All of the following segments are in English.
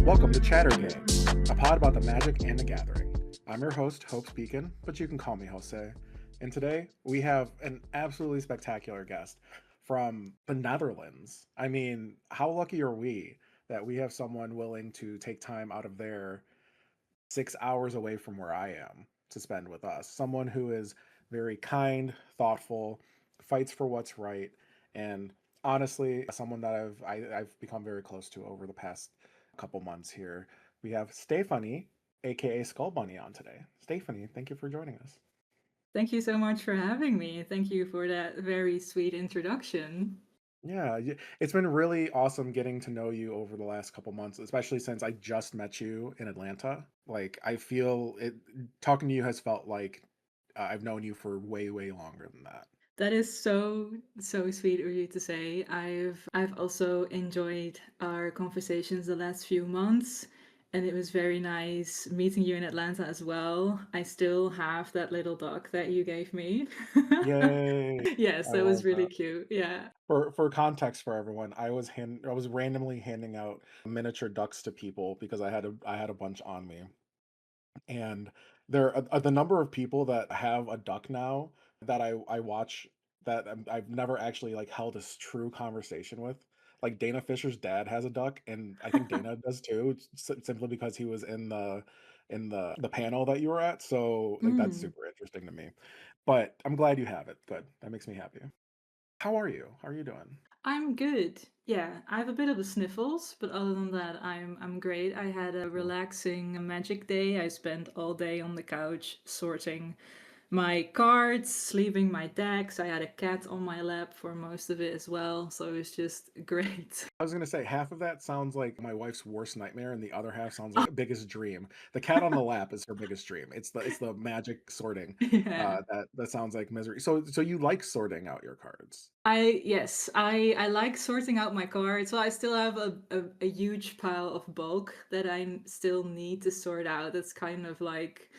Welcome to Chatter Gang, a pod about the magic and the gathering. I'm your host, Hope Beacon, but you can call me Jose. And today we have an absolutely spectacular guest from the Netherlands. I mean, how lucky are we that we have someone willing to take time out of their 6 hours away from where I am to spend with us? Someone who is very kind, thoughtful, fights for what's right, and honestly, someone that I've become very close to over the past couple months here. We have Stéphanie, aka Skullbunny, on today. Stéphanie, thank you for joining us. Thank you so much for having me. Thank you for that very sweet introduction. Yeah, it's been really awesome getting to know you over the last couple months, especially since I just met you in Atlanta. Like, I feel it, talking to you has felt like I've known you for way, way longer than that. That is so sweet of you to say. I've also enjoyed our conversations the last few months, and it was very nice meeting you in Atlanta as well. I still have that little dog that you gave me. Yay! Yes, I that was love really that. cute. Yeah. For context for everyone, I was randomly handing out miniature ducks to people because I had a bunch on me. And there are the number of people that have a duck now that I watch that I've never actually like held a true conversation with. Like Dana Fisher's dad has a duck, and I think Dana does too, simply because he was in the panel that you were at. So like that's Mm. super interesting to me. But I'm glad you have it. Good. That makes me happy. How are you? How are you doing? I'm good. Yeah, I have a bit of the sniffles, but other than that, I'm great. I had a Mm. relaxing magic day. I spent all day on the couch sorting my cards, leaving my decks. I had a cat on my lap for most of it as well, so it was just great. I was gonna say half of that sounds like my wife's worst nightmare, and the other half sounds like biggest dream. The cat on the lap is her biggest dream. It's the magic sorting Yeah. that sounds like misery. So you like sorting out your cards? I like sorting out my cards. So I still have a huge pile of bulk that still need to sort out. It's kind of like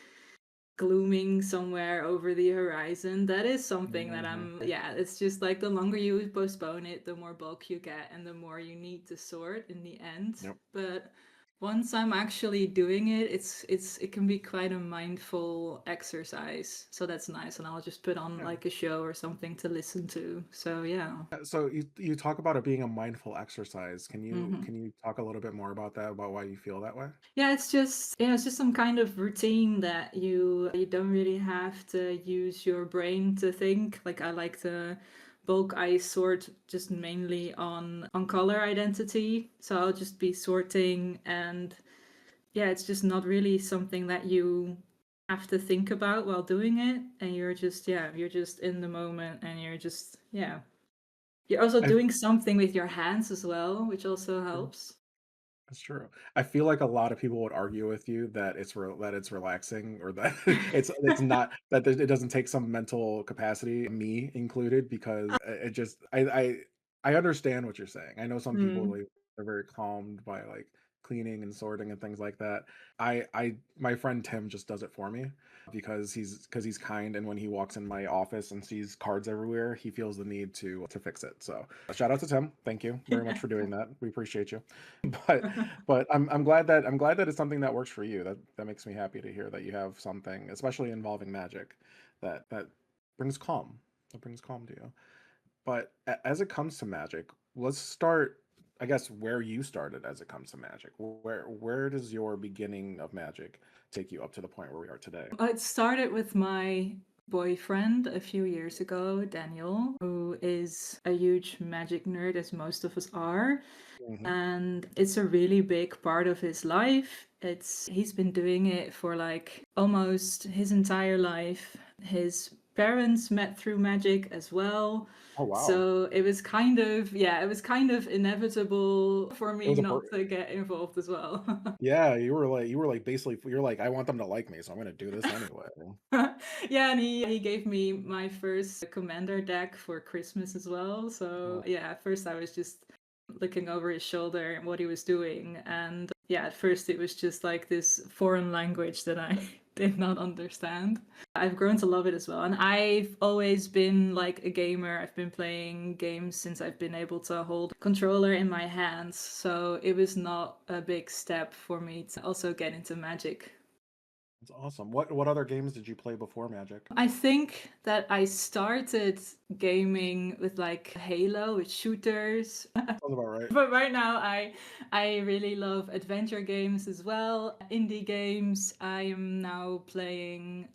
glooming somewhere over the horizon. That is something that Hmm. yeah, it's just like the longer you postpone it, the more bulk you get and the more you need to sort in the end. Yep. But once I'm actually doing it, it can be quite a mindful exercise. So that's nice. And I'll just put on Yeah. like a show or something to listen to. So yeah. So you talk about it being a mindful exercise. Hmm. Can you talk a little bit more about that, about why you feel that way? Yeah, it's just some kind of routine that you don't really have to use your brain to think. Like I like to bulk I sort just mainly on color identity. So I'll just be sorting and yeah, it's just not really something that you have to think about while doing it and you're just in the moment and you're just yeah. You're also I doing something with your hands as well, which also helps. That's true. I feel like a lot of people would argue with you that that it's relaxing, or that it's not, that it doesn't take some mental capacity, me included, because it just I understand what you're saying. I know some people Mm. like are very calmed by like cleaning and sorting and things like that. My friend Tim just does it for me because he's kind, and when he walks in my office and sees cards everywhere, he feels the need to fix it. So shout out to Tim. Thank you very much for doing that. We appreciate you. But I'm glad that it's something that works for you. That makes me happy to hear that you have something, especially involving magic, that brings calm. That brings calm to you. But as it comes to magic, let's start, I guess, where you started as it comes to magic. Where does your beginning of magic take you up to the point where we are today? It started with my boyfriend a few years ago, Daniel, who is a huge magic nerd, as most of us are. Hmm. And it's a really big part of his life. He's been doing it for like almost his entire life. His parents met through magic as well. Oh wow. So it was kind of, yeah, it was kind of inevitable for It me was a not to get involved as well. Yeah, you were like basically you're like, I want them to like me, so I'm gonna do this anyway. Yeah, and he gave me my first commander deck for Christmas as well. So yeah, at first I was just looking over his shoulder and what he was doing, and yeah, at first it was just like this foreign language that I did not understand. I've grown to love it as well. And I've always been like a gamer. I've been playing games since I've been able to hold a controller in my hands. So it was not a big step for me to also get into Magic. That's awesome. What other games did you play before Magic? I think that I started gaming with like Halo, with shooters. Sounds about right. But right now I really love adventure games as well, indie games. I am now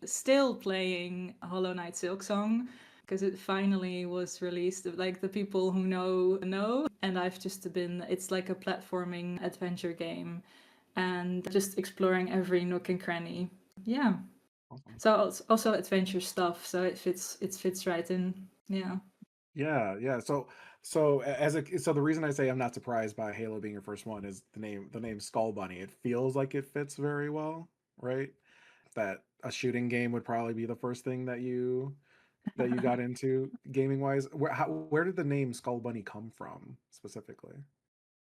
still playing Hollow Knight Silksong because it finally was released. Like the people who know, and I've just been. It's like a platforming adventure game, and just exploring every nook and cranny. Yeah. Awesome. So also adventure stuff. So it fits right in. Yeah. Yeah, yeah. So the reason I say I'm not surprised by Halo being your first one is the name Skullbunny. It feels like it fits very well, right? That a shooting game would probably be the first thing that you got into gaming wise. Where did the name Skullbunny come from specifically?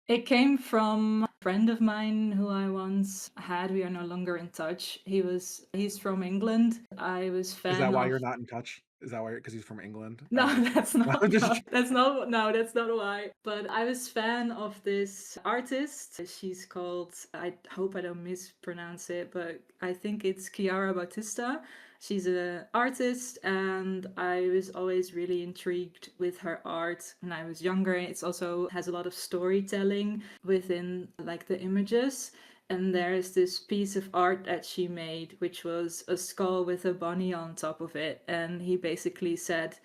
It came from a friend of mine who I once had. We are no longer in touch. He's from England. I was Is that fan why of. you're not in touch? Is that why? Because he's from England? No, that's I'm not. just No, that's not. No, that's not why. But I was fan of this artist. She's called. I hope I don't mispronounce it, but I think it's Chiara Battista. She's an artist, and I was always really intrigued with her art when I was younger. It's also has a lot of storytelling within like the images. And there's this piece of art that she made, which was a skull with a bunny on top of it. And he basically said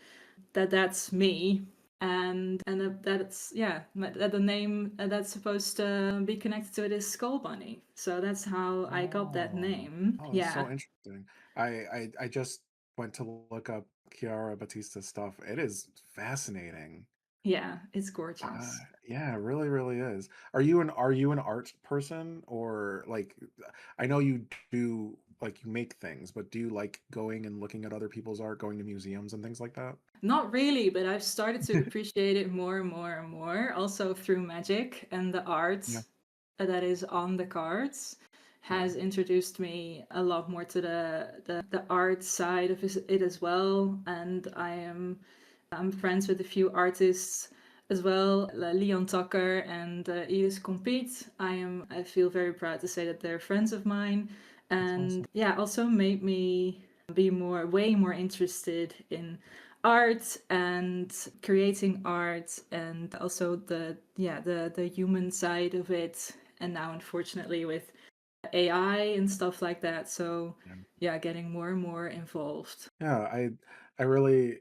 that that's me. And that's yeah that the name that's supposed to be connected to it is Skull Bunny. So that's how I got that Oh, name. oh, that's Yeah, so interesting. I just went to look up Chiara Battista's stuff. It is fascinating. yeah, it's gorgeous. Yeah, it really, really is. Are you an art person or like I know you do like you make things, but do you like going and looking at other people's art, going to museums and things like that? Not really, but I've started to appreciate it more and more and more, also through Magic and the art Yeah, that is on the cards yeah, has introduced me a lot more to the art side of it as well. And I'm friends with a few artists as well, Leon Tucker and Edith Compete. I feel very proud to say that they're friends of mine, that's awesome. and yeah, also made me be way more interested in art and creating art, and also the human side of it. And now, unfortunately, with AI and stuff like that, so Yeah. yeah, getting more and more involved. Yeah, I really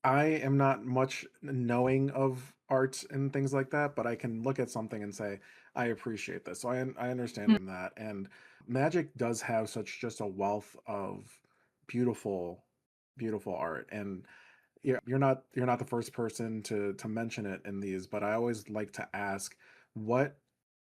I am not much knowing of art and things like that, but I can look at something and say, I appreciate this. So I understand in that. And Magic does have such just a wealth of beautiful, beautiful art. And you're not the first person to mention it in these, but I always like to ask, what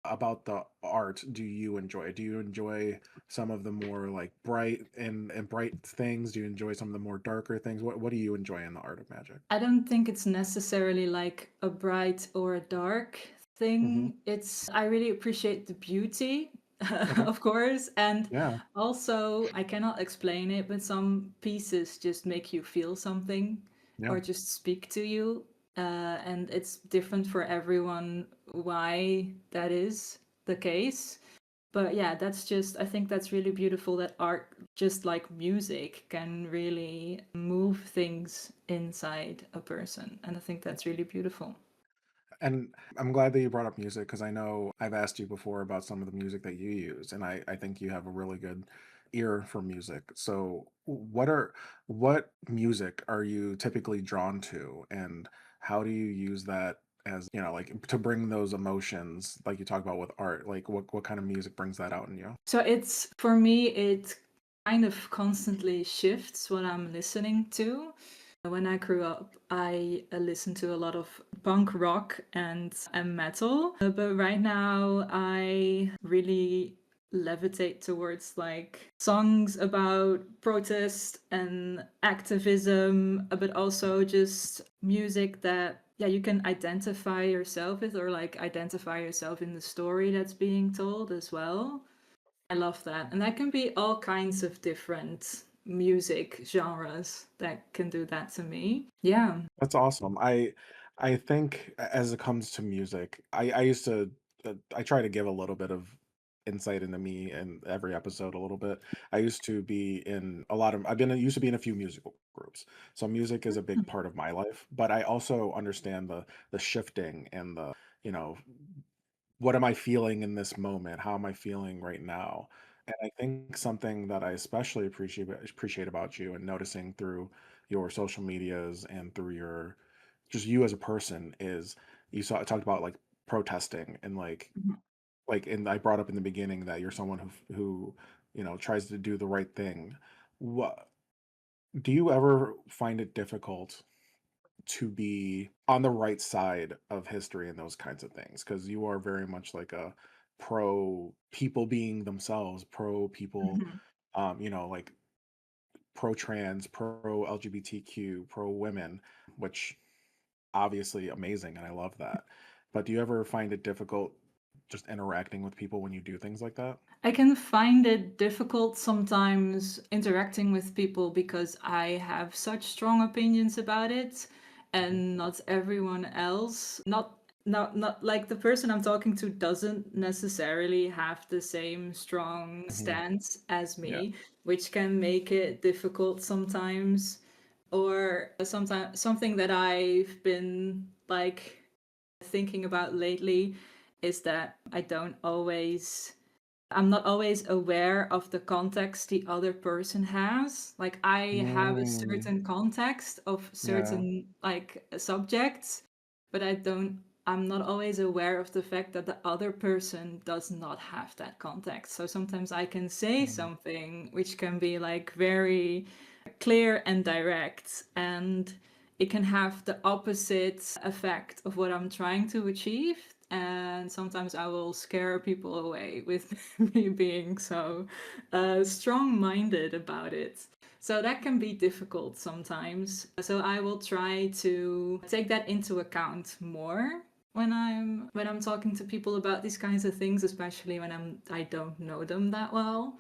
about the art do you enjoy? Do you enjoy some of the more like bright and bright things? Do you enjoy some of the more darker things? What do you enjoy in the art of Magic? I don't think it's necessarily like a bright or a dark Hmm. thing. I really appreciate the beauty, Okay. of course. And Yeah. also, I cannot explain it, but some pieces just make you feel something Yeah. or just speak to you. And it's different for everyone why that is the case. But yeah, I think that's really beautiful that art, just like music, can really move things inside a person. And I think that's really beautiful. And I'm glad that you brought up music because I know I've asked you before about some of the music that you use, and I think you have a really good ear for music. So what music are you typically drawn to, and how do you use that as, like to bring those emotions like you talk about with art? Like what kind of music brings that out in you? So for me, it kind of constantly shifts what I'm listening to. When I grew up, I listened to a lot of punk rock and metal. But right now, I really levitate towards like songs about protest and activism, but also just music that yeah, you can identify yourself with, or like identify yourself in the story that's being told as well. love that. And that can be all kinds of different music genres that can do that to me. Yeah. That's awesome. I think as it comes to music, I used to I try to give a little bit of insight into me in every episode a little bit. I used to be in a lot of I've been used to be in a few musical groups. So music is a big part of my life, but I also understand the shifting and the, you know, what am I feeling in this moment? How am I feeling right now? And I think something that I especially appreciate about you and noticing through your social medias and through your just you as a person is you saw talked about like protesting and Mhm. and I brought up in the beginning that you're someone who tries to do the right thing. What do you ever find it difficult to be on the right side of history and those kinds of things because you are very much like a pro people being themselves, pro people, Mhm. like pro trans, pro LGBTQ, pro women, which obviously amazing and I love that. But do you ever find it difficult just interacting with people when you do things like that? I can find it difficult sometimes interacting with people because I have such strong opinions about it Mhm. and not everyone else not like the person I'm talking to doesn't necessarily have the same strong Mhm. stance as Yeah. me, which can make it difficult sometimes. Or sometimes something that I've been like thinking about lately is that I'm not always aware of the context the other person has. Like I have a Mm, certain context of yeah. certain like subjects, but I'm not always aware of the fact that the other person does not have that context. So sometimes I can say Mm, something which can be like very clear and direct, and it can have the opposite effect of what I'm trying to achieve. And sometimes I will scare people away with me being so strong minded about it. So that can be difficult sometimes. So I will try to take that into account more when I'm talking to people about these kinds of things, especially when I don't know them that well.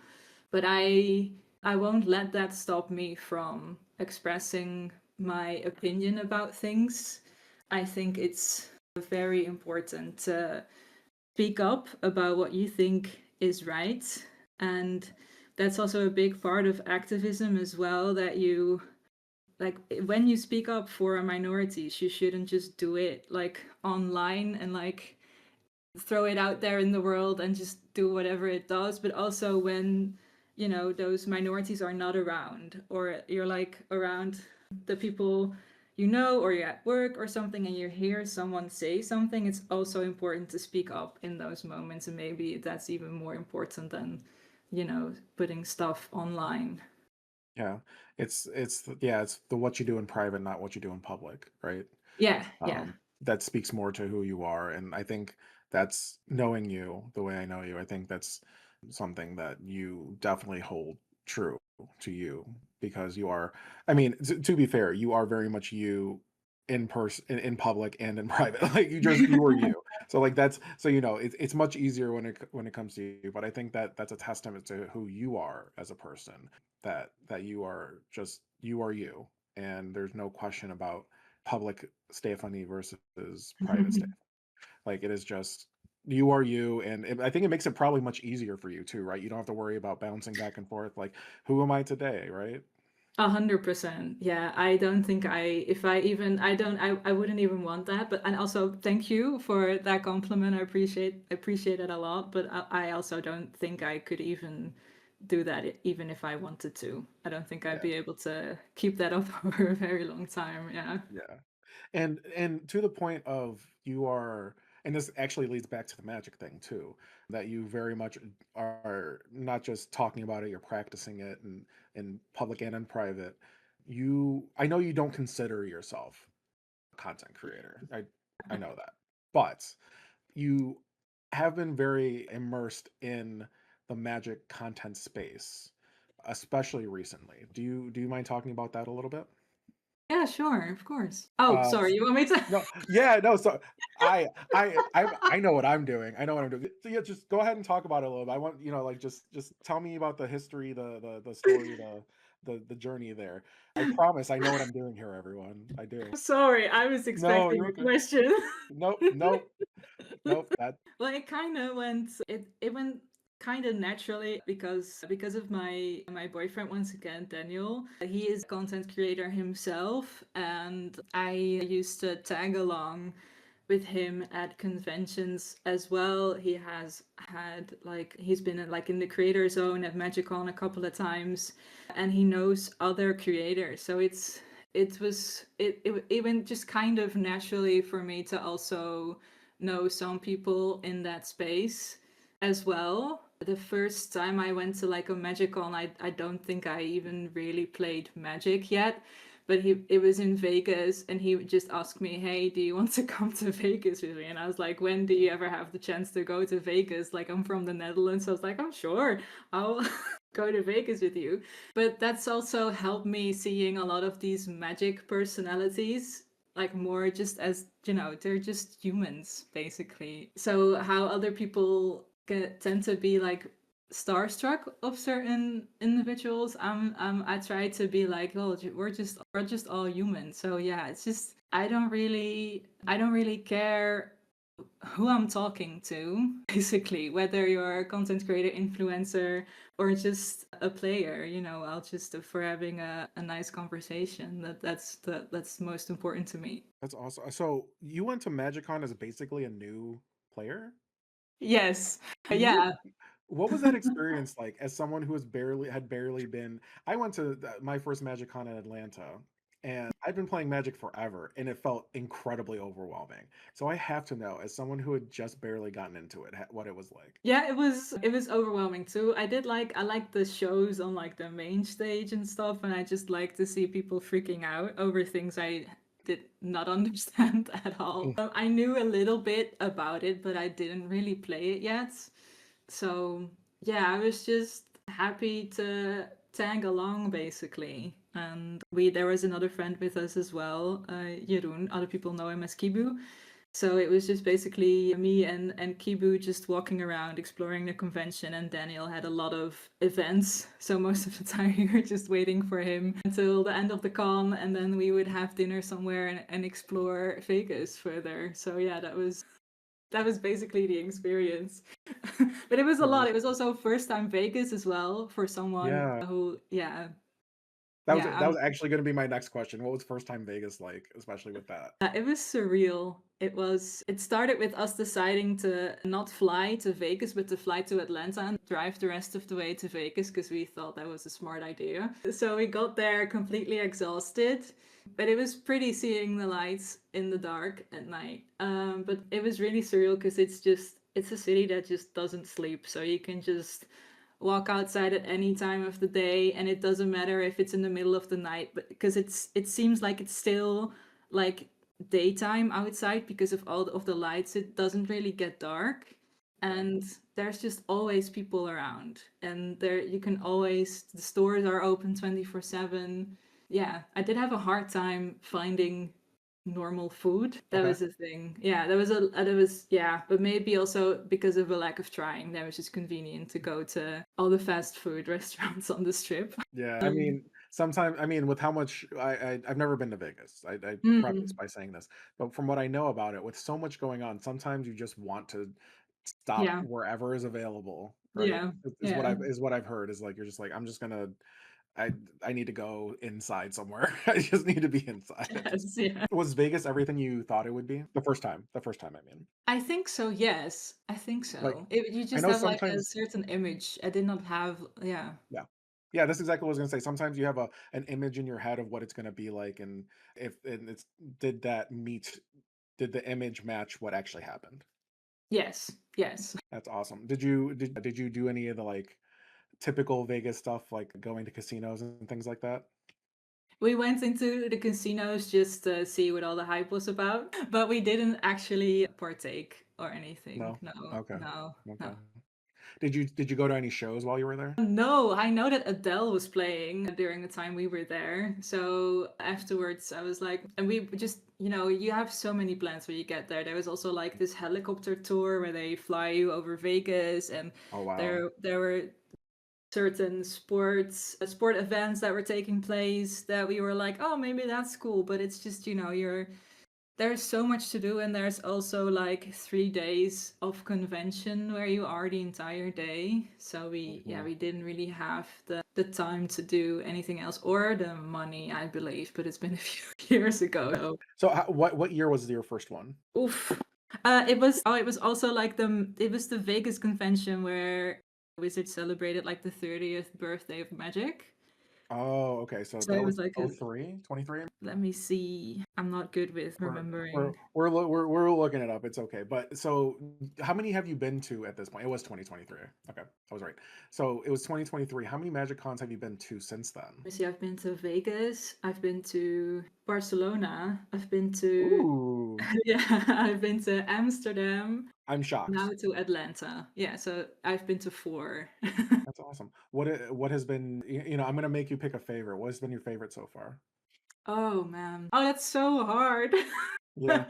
But I won't let that stop me from expressing my opinion about things. I think it's very important to speak up about what you think is right. And that's also a big part of activism as well, that you like when you speak up for minorities, you shouldn't just do it like online and like throw it out there in the world and just do whatever it does, but also when those minorities are not around, or you're like around the people or you're at work or something and you hear someone say something, it's also important to speak up in those moments. And maybe that's even more important than putting stuff online. yeah. It's the what you do in private, not what you do in public, right? Yeah, yeah. That speaks more to who you are, and I think that's knowing you the way I know you. I think that's something that you definitely hold true to you because you are. I mean, to be fair, you are very much you in person, in public, and in private. Like you are you. So like that's so it's much easier when it comes to you. But I think that that's a testament to who you are as a person. That you are just you are you, and there's no question about public Stephanie versus private Stephanie. Like it is just you are you, and I think it makes it probably much easier for you too, right? You don't have to worry about bouncing back and forth. Like, who am I today, right? 100%. Yeah, I don't think if I even, I wouldn't even want that. But, and also thank you for that compliment. I appreciate it a lot. But I also don't think I could even do that even if I wanted to. I don't think I'd Yeah, be able to keep that up for a very long time. Yeah. yeah. And to the point of you are, and this actually leads back to the magic thing too, that you very much are not just talking about it, you're practicing it in public and in private. I know you don't consider yourself a content creator. I know that. But you have been very immersed in the magic content space, especially recently. Do you mind talking about that a little bit? Yeah, sure, of course. Oh, Uh, sorry, you want me to no, yeah, no. So I know what I'm doing. I know what I'm doing. So yeah, just go ahead and talk about it a little bit. I want like just tell me about the history, the story, the journey there. I promise I know what I'm doing here, everyone. I do. Sorry, I was No, expecting you're a okay. question. Nope, nope, nope. That Well, it kind of went. It went kind of naturally because of my boyfriend once again, Daniel. He is a content creator himself, and I used to tag along with him at conventions as well. He has had like he's been like in the creator zone at MagicCon a couple of times, and he knows other creators. So it went just kind of naturally for me to also know some people in that space as well. The first time I went to like a MagicCon, I don't think I even really played Magic yet. But it was in Vegas, and he just asked me, "Hey, do you want to come to Vegas with me?" And I was like, "When do you ever have the chance to go to Vegas?" Like, I'm from the Netherlands, so I was like, "I'm sure I'll go to Vegas with you." But that's also helped me seeing a lot of these magic personalities, like more just as, they're just humans basically. So how other people tend to be like starstruck of certain individuals, I try to be like, oh, we're just all human. So yeah, it's just I don't really care who I'm talking to, basically, whether you're a content creator, influencer, or just a player. I'll just for having a nice conversation. That's most important to me. that's awesome. So you went to MagicCon as basically a new player? Yes, Can you yeah. What was that experience like as someone who had barely been I went to my first MagicCon in Atlanta, and I've been playing Magic forever, and it felt incredibly overwhelming. So I have to know, as someone who had just barely gotten into it, what it was like. Yeah, it was overwhelming too. I like the shows on like the main stage and stuff, and I just like to see people freaking out over things I did not understand at all. Mm. I knew a little bit about it, but I didn't really play it yet. So yeah, I was just happy to tag along basically. And there was another friend with us as well, Jeroen. Other people know him as Kibu. So it was just basically me and Kibu just walking around exploring the convention, and Daniel had a lot of events. So most of the time we were just waiting for him until the end of the con, and then we would have dinner somewhere and explore Vegas further. So yeah, that was basically the experience. But it was a That lot. is It was also first time Vegas as well for someone Yeah. who, yeah, That was yeah, that was actually gonna be my next question. What was first time Vegas like, especially with that? it was surreal. It started with us deciding to not fly to Vegas, but to fly to Atlanta and drive the rest of the way to Vegas because we thought that was a smart idea. So we got there completely exhausted, but it was pretty seeing the lights in the dark at night. But it was really surreal because it's a city that just doesn't sleep. So you can just walk outside at any time of the day, and it doesn't matter if it's in the middle of the night, but because it seems like it's still like daytime outside because of all of the lights. It doesn't really get dark, Yeah. and there's just always people around, and there you can always the stores are open 24/7. Yeah, I did have a hard time finding normal food. That Okay. was the thing. Yeah, that was yeah, but maybe also because of a lack of trying, that was just convenient to go to all the fast food restaurants on the strip. Yeah, Um, with how much I've never been to Vegas. I preface mm, by saying this, but from what I know about it, with so much going on, sometimes you just want to stop yeah, wherever is available, right? yeah, Is yeah. what I've heard is like you're just like I'm just gonna I I need to go inside somewhere. I just need to be inside at this Yes, point. yeah. Was Vegas everything you thought it would be? The first time I mean. I think so. Yes, I think Like so. You I just know have like a sometimes certain image. I did not have. Yeah. Yeah. Yeah, that's exactly what I was gonna say. Sometimes you have an image in your head of what it's gonna be like, and if and it's did that meet did the image match what actually happened? Yes. Yes. That's awesome. Did you do any of the like typical Vegas stuff, like going to casinos and things like that? We went into the casinos just to see what all the hype was about, but we didn't actually partake or anything. No? No, Okay. no, Okay. no. Did you go to any shows while you were there? No, I know that Adele was playing during the time we were there. So afterwards, I was like, and we just, you have so many plans when you get there. There was also like this helicopter tour where they fly you over Vegas, and Oh wow. there were certain sport events that were taking place that we were like, oh, maybe that's cool. But it's just, there's so much to do, and there's also like 3 days of convention where you are the entire day. So Mhm. we didn't really have the time to do anything else or the money, I believe. But it's been a few years ago. Okay. So So what year was your first one? oof. It was also like it was the Vegas convention where Wizard celebrated like the 30th birthday of Magic. Oh, okay. So So that it was was like oh 03, 23. let me see. I'm not good with remembering. We're looking it up. It's okay. But so how many have you been to at this point? It was 2023. Okay. I was right. So it was 2023. How many Magic Cons have you been to since then? Let me see, I've been to Vegas, I've been to Barcelona, I've been to Ooh, yeah, I've been to Amsterdam, I'm now shocked. to Atlanta. Yeah, so I've been to four. That's awesome. What has been, I'm gonna make you pick a favorite. What has been your favorite so far? Oh man. Oh, that's so hard. Yeah.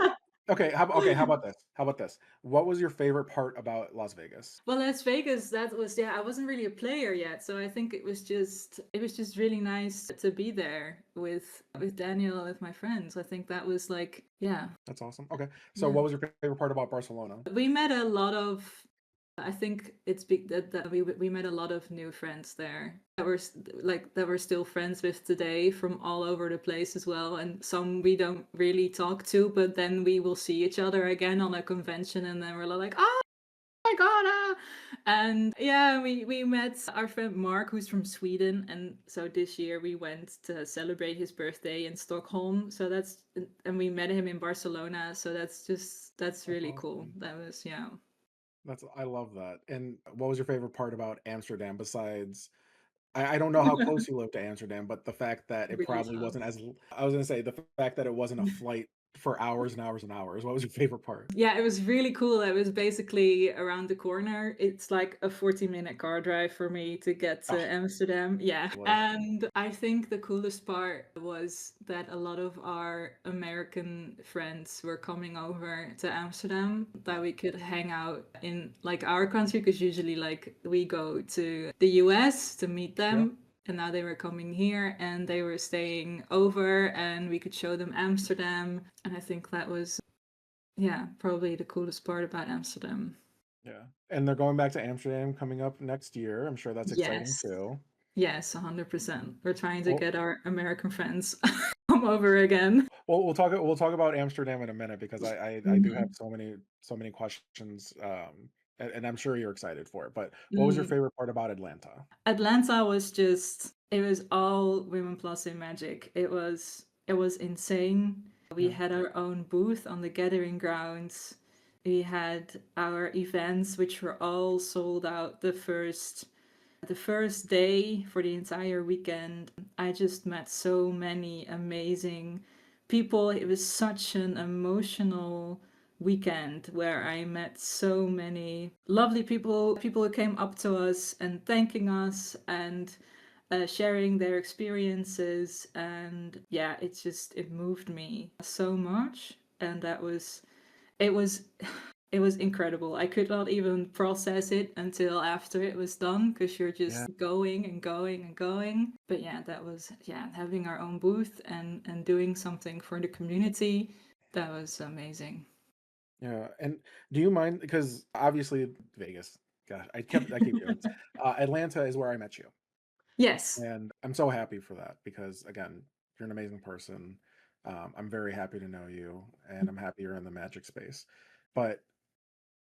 Okay, how about this? How about this? What was your favorite part about Las Vegas? Well, Las Vegas, that was I wasn't really a player yet, so I think it was just really nice to be there with Daniel, with my friends. I think that was like yeah. That's awesome. Okay. So Yeah. what was your favorite part about Barcelona? We met a lot of I think it's big that we met a lot of new friends there that we're still friends with today from all over the place as well, and some we don't really talk to, but then we will see each other again on a convention, and then we're like, oh my god, and yeah, we met our friend Mark, who's from Sweden, and so this year we went to celebrate his birthday in Stockholm. So and we met him in Barcelona. So that's That's really cool. awesome. That was yeah. I love that. And what was your favorite part about Amsterdam besides I don't know how close you live to Amsterdam, but the fact that it Really probably fun. wasn't I was gonna say the fact that it wasn't a flight for hours and hours and hours. What was your favorite part? Yeah, it was really cool. It was basically around the corner. It's like a 40-minute car drive for me to get to Oh, Amsterdam. Yeah. lovely. And I think the coolest part was that a lot of our American friends were coming over to Amsterdam, that we could hang out in like our country, because usually like we go to the US to meet Yeah. them. And now they were coming here and they were staying over, and we could show them Amsterdam. And I think that was yeah, probably the coolest part about Amsterdam. Yeah. And they're going back to Amsterdam coming up next year. I'm sure that's exciting Yes. too. Yes, 100%. We're trying to Well, get our American friends come over again. we'll talk about Amsterdam in a minute because I do have Mhm. so many questions and I'm sure you're excited for it. But what was your Mm. favorite part about Atlanta? Atlanta was just it was all women plus in magic. It was insane. We Yeah. had our own booth on the gathering grounds. We had our events which were all sold out the first day for the entire weekend. I just met so many amazing people. It was such an emotional weekend where I met so many lovely people who came up to us and thanking us and sharing their experiences. And yeah, it moved me so much. And it was it was incredible. I could not even process it until after it was done, because you're Yeah. just going and going and going. But yeah, that was yeah, having our own booth and doing something for the community. That was amazing. Yeah. And do you mind because obviously Vegas, gosh, I keep doing this. Atlanta is where I met you. Yes. And I'm so happy for that because again, you're an amazing person. I'm very happy to know you and I'm happy you're in the magic space. But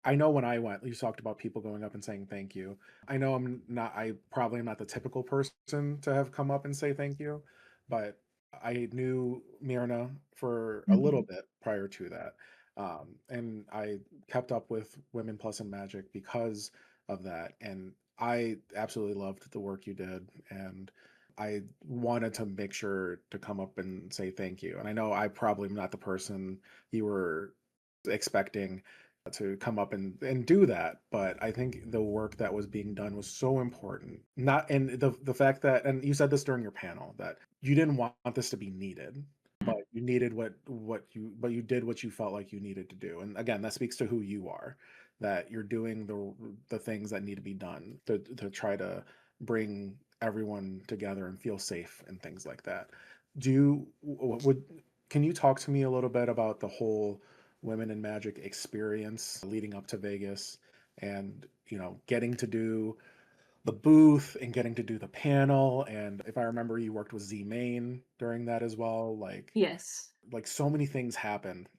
I know when I went, you talked about people going up and saying thank you. I probably am not the typical person to have come up and say thank you, but I knew Myrna for a little Mhm. bit prior to that. And I kept up with Women Plus in Magic because of that. And I absolutely loved the work you did. And I wanted to make sure to come up and say thank you. And I know I probably am not the person you were expecting to come up and do that. But I think the work that was being done was so important. Not and the fact that, and you said this during your panel, that you didn't want this to be needed, but you needed but you did what you felt like you needed to do. And again, that speaks to who you are, that you're doing the things that need to be done to try to bring everyone together and feel safe and things like that. Do you would Can you talk to me a little bit about the whole Women in Magic experience leading up to Vegas, and getting to do the booth and getting to do the panel? And if I remember, you worked with Z Main during that as well. Yes. Like so many things happened,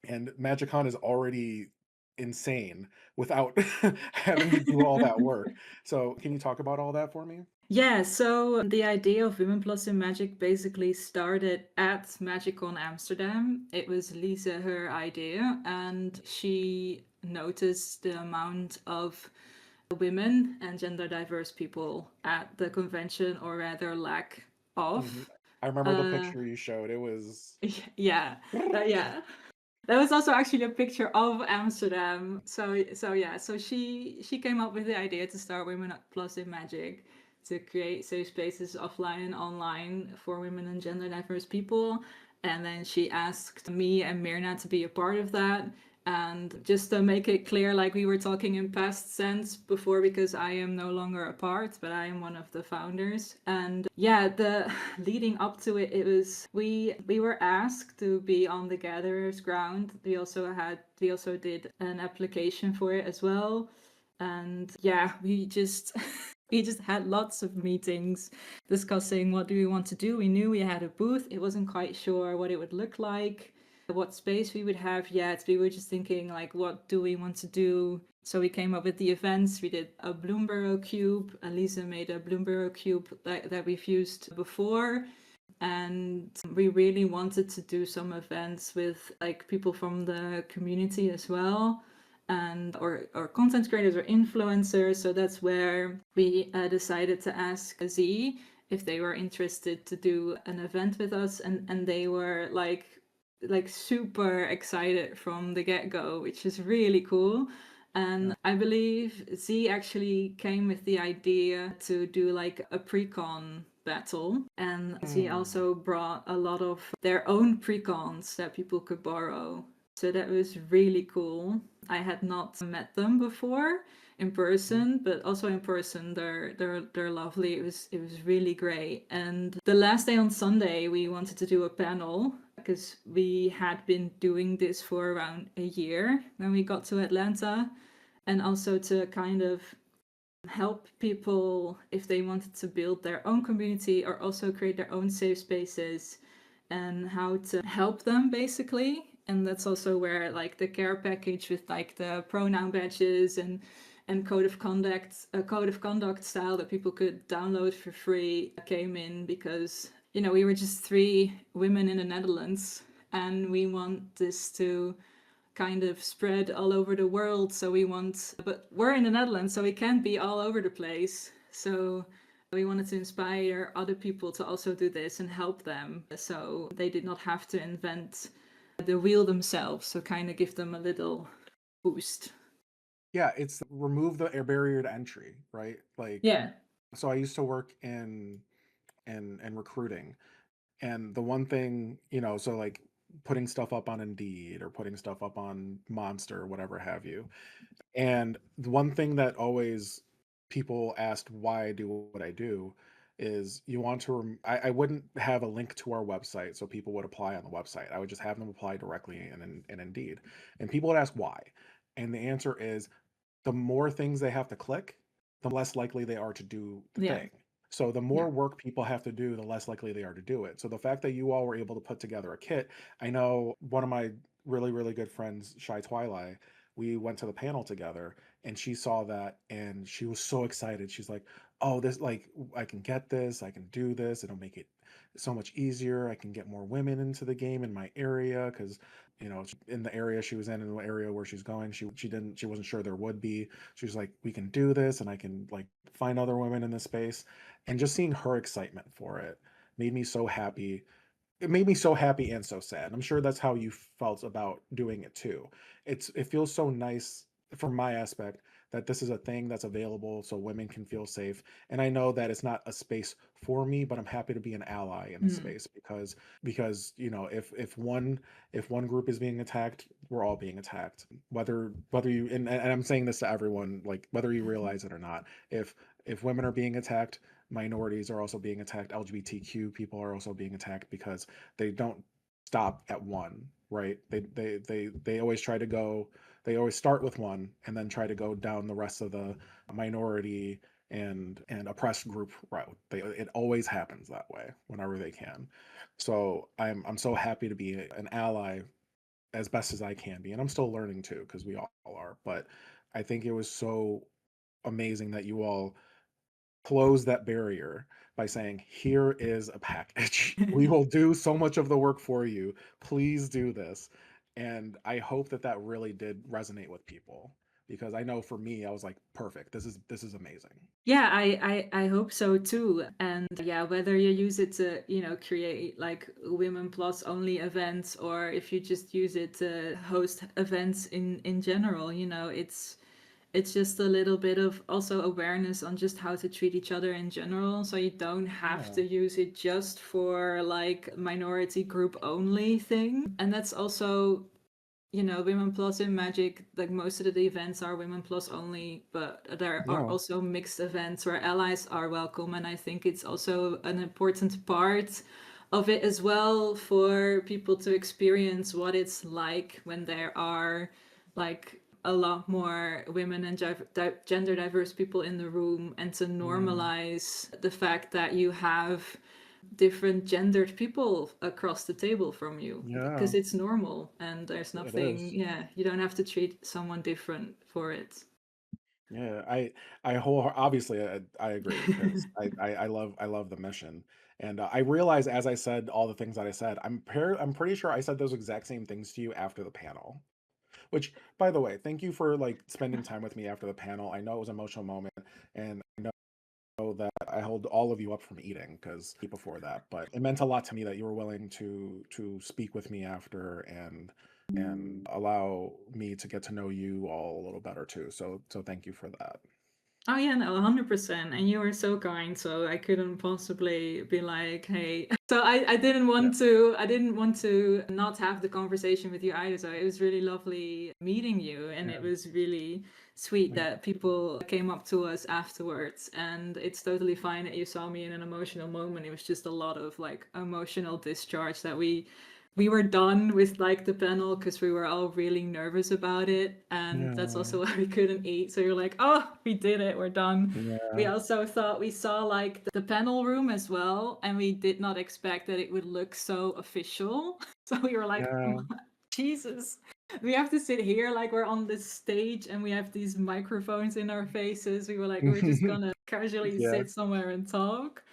and MagicCon is already insane without having to do all that work. So can you talk about all that for me? Yeah, so the idea of Women Plus in Magic basically started at MagicCon Amsterdam. It was Lisa, her idea, and she noticed the amount of women and gender diverse people at the convention, or rather lack Mhm. of. I remember the Uh, picture you showed. It was yeah, yeah. That was also actually a picture of Amsterdam. So yeah, so she came up with the idea to start Women Plus in Magic, to create safe spaces offline and online for women and gender diverse people. And then she asked me and Mirna to be a part of that. And just to make it clear, like we were talking in past sense before, because I am no longer a part, but I am one of the founders. And yeah, the leading up to it, it was we were asked to be on the gatherers ground. We also did an application for it as well. And yeah, we just we just had lots of meetings discussing what do we want to do. We knew we had a booth. It wasn't quite sure what it would look like, what space we would have yet. We were just thinking like, what do we want to do? So we came up with the events. We did a Bloomberg cube. Lisa made a Bloomberg cube that we've used before. And we really wanted to do some events with like people from the community as well, and or content creators or influencers. So that's where we decided to ask Z if they were interested to do an event with us, and they were like super excited from the get-go, which is really cool. yeah. And I believe Z actually came with the idea to do like a pre-con battle. And Z Hmm. also brought a lot of their own pre-cons that people could borrow. So that was really cool. I had not met them before in person, but also in person they're lovely. It was really great. And the last day on Sunday we wanted to do a panel, because we had been doing this for around a year when we got to Atlanta, and also to kind of help people if they wanted to build their own community or also create their own safe spaces, and how to help them basically. And that's also where like the care package with like the pronoun badges and code of conduct style that people could download for free came in, because we were just three women in the Netherlands, and we want this to kind of spread all over the world. But we're in the Netherlands, so we can't be all over the place. So we wanted to inspire other people to also do this and help them, so they did not have to invent the wheel themselves. So kind of give them a little boost. Yeah, it's remove the air barrier to entry, right? Like, Yeah. so I used to work in recruiting, and the one thing, so like putting stuff up on Indeed or putting stuff up on Monster or whatever have you. And the one thing that always people asked why I do what I do is, you want to I wouldn't have a link to our website so people would apply on the website. I would just have them apply directly in Indeed. And people would ask why. And the answer is, the more things they have to click, the less likely they are to do the Yeah. thing. So the Yeah. more work people have to do, the less likely they are to do it. So the fact that you all were able to put together a kit, I know one of my really, really good friends, Shy Twilight, we went to the panel together, and she saw that and she was so excited. She's like, "Oh, this, like, I can get this, I can do this, it'll make it so much easier. I can get more women into the game in my area." Because in the area she was in the area where she's going, she wasn't sure there would be. She was like, "We can do this, and I can like find other women in this space." And just seeing her excitement for it made me so happy. it made me so happy and so sad. I'm sure that's how you felt about doing it too. It feels so nice from my aspect that this is a thing that's available so women can feel safe. And I know that it's not a space for me, but I'm happy to be an ally in the Mm. space because if one group is being attacked, we're all being attacked. Whether you and I'm saying this to everyone, like whether you realize it or not. If women are being attacked, minorities are also being attacked, LGBTQ people are also being attacked because they don't stop at one, right? They always try to go, they always start with one and then try to go down the rest of the minority and oppressed group route. It always happens that way whenever they can. So I'm so happy to be an ally as best as I can be, and I'm still learning too because we all are. But I think it was so amazing that you all close that barrier by saying, "Here is a package. We will do so much of the work for you. Please do this." And I hope that that really did resonate with people because I know for me, I was like, "Perfect. This is amazing." Yeah, I hope so too. And yeah, whether you use it to, create like women plus only events, or if you just use it to host events in general, it's just a little bit of also awareness on just how to treat each other in general. So you don't have Yeah. to use it just for like minority group only thing. And that's also, women plus in magic, like most of the events are women plus only, but there are Yeah. also mixed events where allies are welcome. And I think it's also an important part of it as well for people to experience what it's like when there are like a lot more women and gender diverse people in the room, and to Yeah. normalize the fact that you have different gendered people across the table from you, Yeah. because it's normal and there's It nothing, is. yeah, you don't have to treat someone different for it. Yeah, I whole obviously I agree because I love the mission, and I realize as I said all the things that I said, I'm pretty sure I said those exact same things to you after the panel. Which, by the way, thank you for like spending time with me after the panel. I know it was an emotional moment, and I know that I held all of you up from eating because before that, but it meant a lot to me that you were willing to speak with me after and allow me to get to know you all a little better too. So thank you for that. Oh yeah, no, 100%. And you were so kind, so I couldn't possibly be like, hey. So I didn't Yeah. want to not have the conversation with you either. So it was really lovely meeting you, and it Yeah. was really sweet Thank that people came up to us afterwards. And it's totally fine that you saw me in an emotional moment. It was just a lot of like emotional discharge that we were done with like the panel because we were all really nervous about it, and that's Yeah. also why we couldn't eat. So you're like, oh, we did it, we're done. We Yeah. also thought we saw like the panel room as well, and we did not expect that it would look so official. So we were like, Yeah. Jesus, we have to sit here like we're on this stage and we have these microphones in our faces. We were like, we're just gonna casually Yeah. sit somewhere and talk.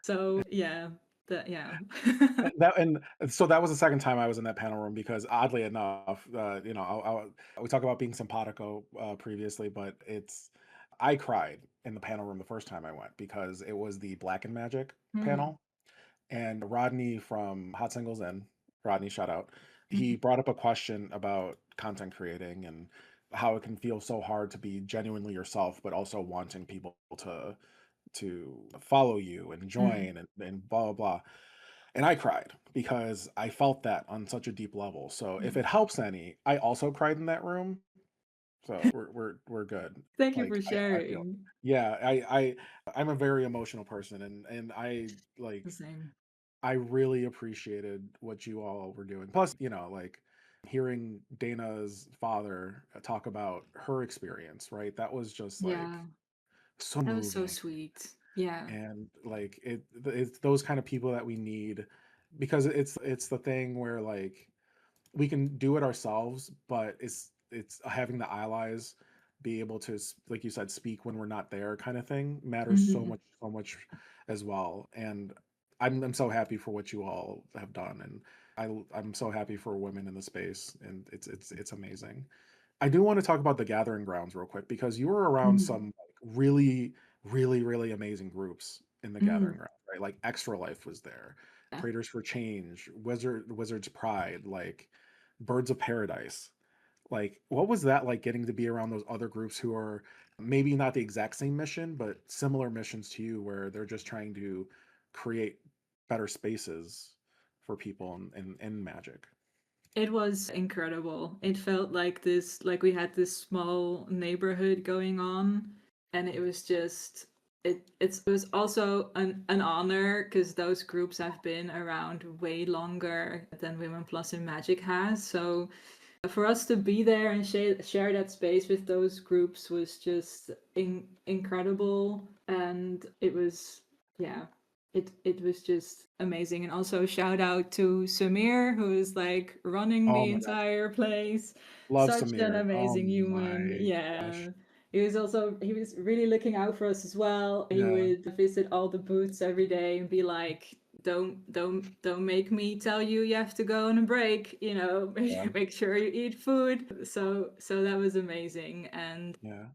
So yeah, that yeah. And so that was the second time I was in that panel room because oddly enough, we talk about being simpatico previously, but I cried in the panel room the first time I went because it was the Black and Magic Hmm. panel, and Rodney from Hot Singles In, Rodney, shout out, he Hmm. brought up a question about content creating and how it can feel so hard to be genuinely yourself, but also wanting people to follow you and Hmm. join and blah blah blah. And I cried because I felt that on such a deep level. So if Hmm. it helps any, I also cried in that room. So we're good. Thank you for Like I feel sharing. yeah, I'm a very emotional person and I The like same. I really appreciated what you all were doing. Plus, like hearing Dana's father talk about her experience, right? That was just like Yeah, so that was so moving. sweet. Yeah. And like it's those kind of people that we need because it's the thing where like we can do it ourselves, but it's having the allies be able to like you said speak when we're not there kind of thing matters Hmm. so much as well. And I'm so happy for what you all have done, and I'm so happy for women in the space, and it's amazing. I do want to talk about the gathering grounds real quick because you were around Hmm. some like really, really, really amazing groups in the gathering Hmm. ground, right? Like Extra Life was there, Yeah. Creators for Change, Wizards Pride, like Birds of Paradise. Like, what was that like getting to be around those other groups who are maybe not the exact same mission, but similar missions to you, where they're just trying to create better spaces for people in Magic? It was incredible. It felt like this, like we had this small neighborhood going on, and it was just it was also an honor because those groups have been around way longer than Women Plus in Magic has. So for us to be there and share that space with those groups was just incredible, and it was, yeah, it was just amazing. And also shout out to Samir, who is like running Oh the my gosh, entire place. love Such an Samir. Oh amazing human. my Yeah. gosh, He was really looking out for us as well. He yeah, would visit all the booths every day and be like, don't make me tell you you have to go on a break, you know. yeah, Make sure you eat food. So that was amazing. And yeah.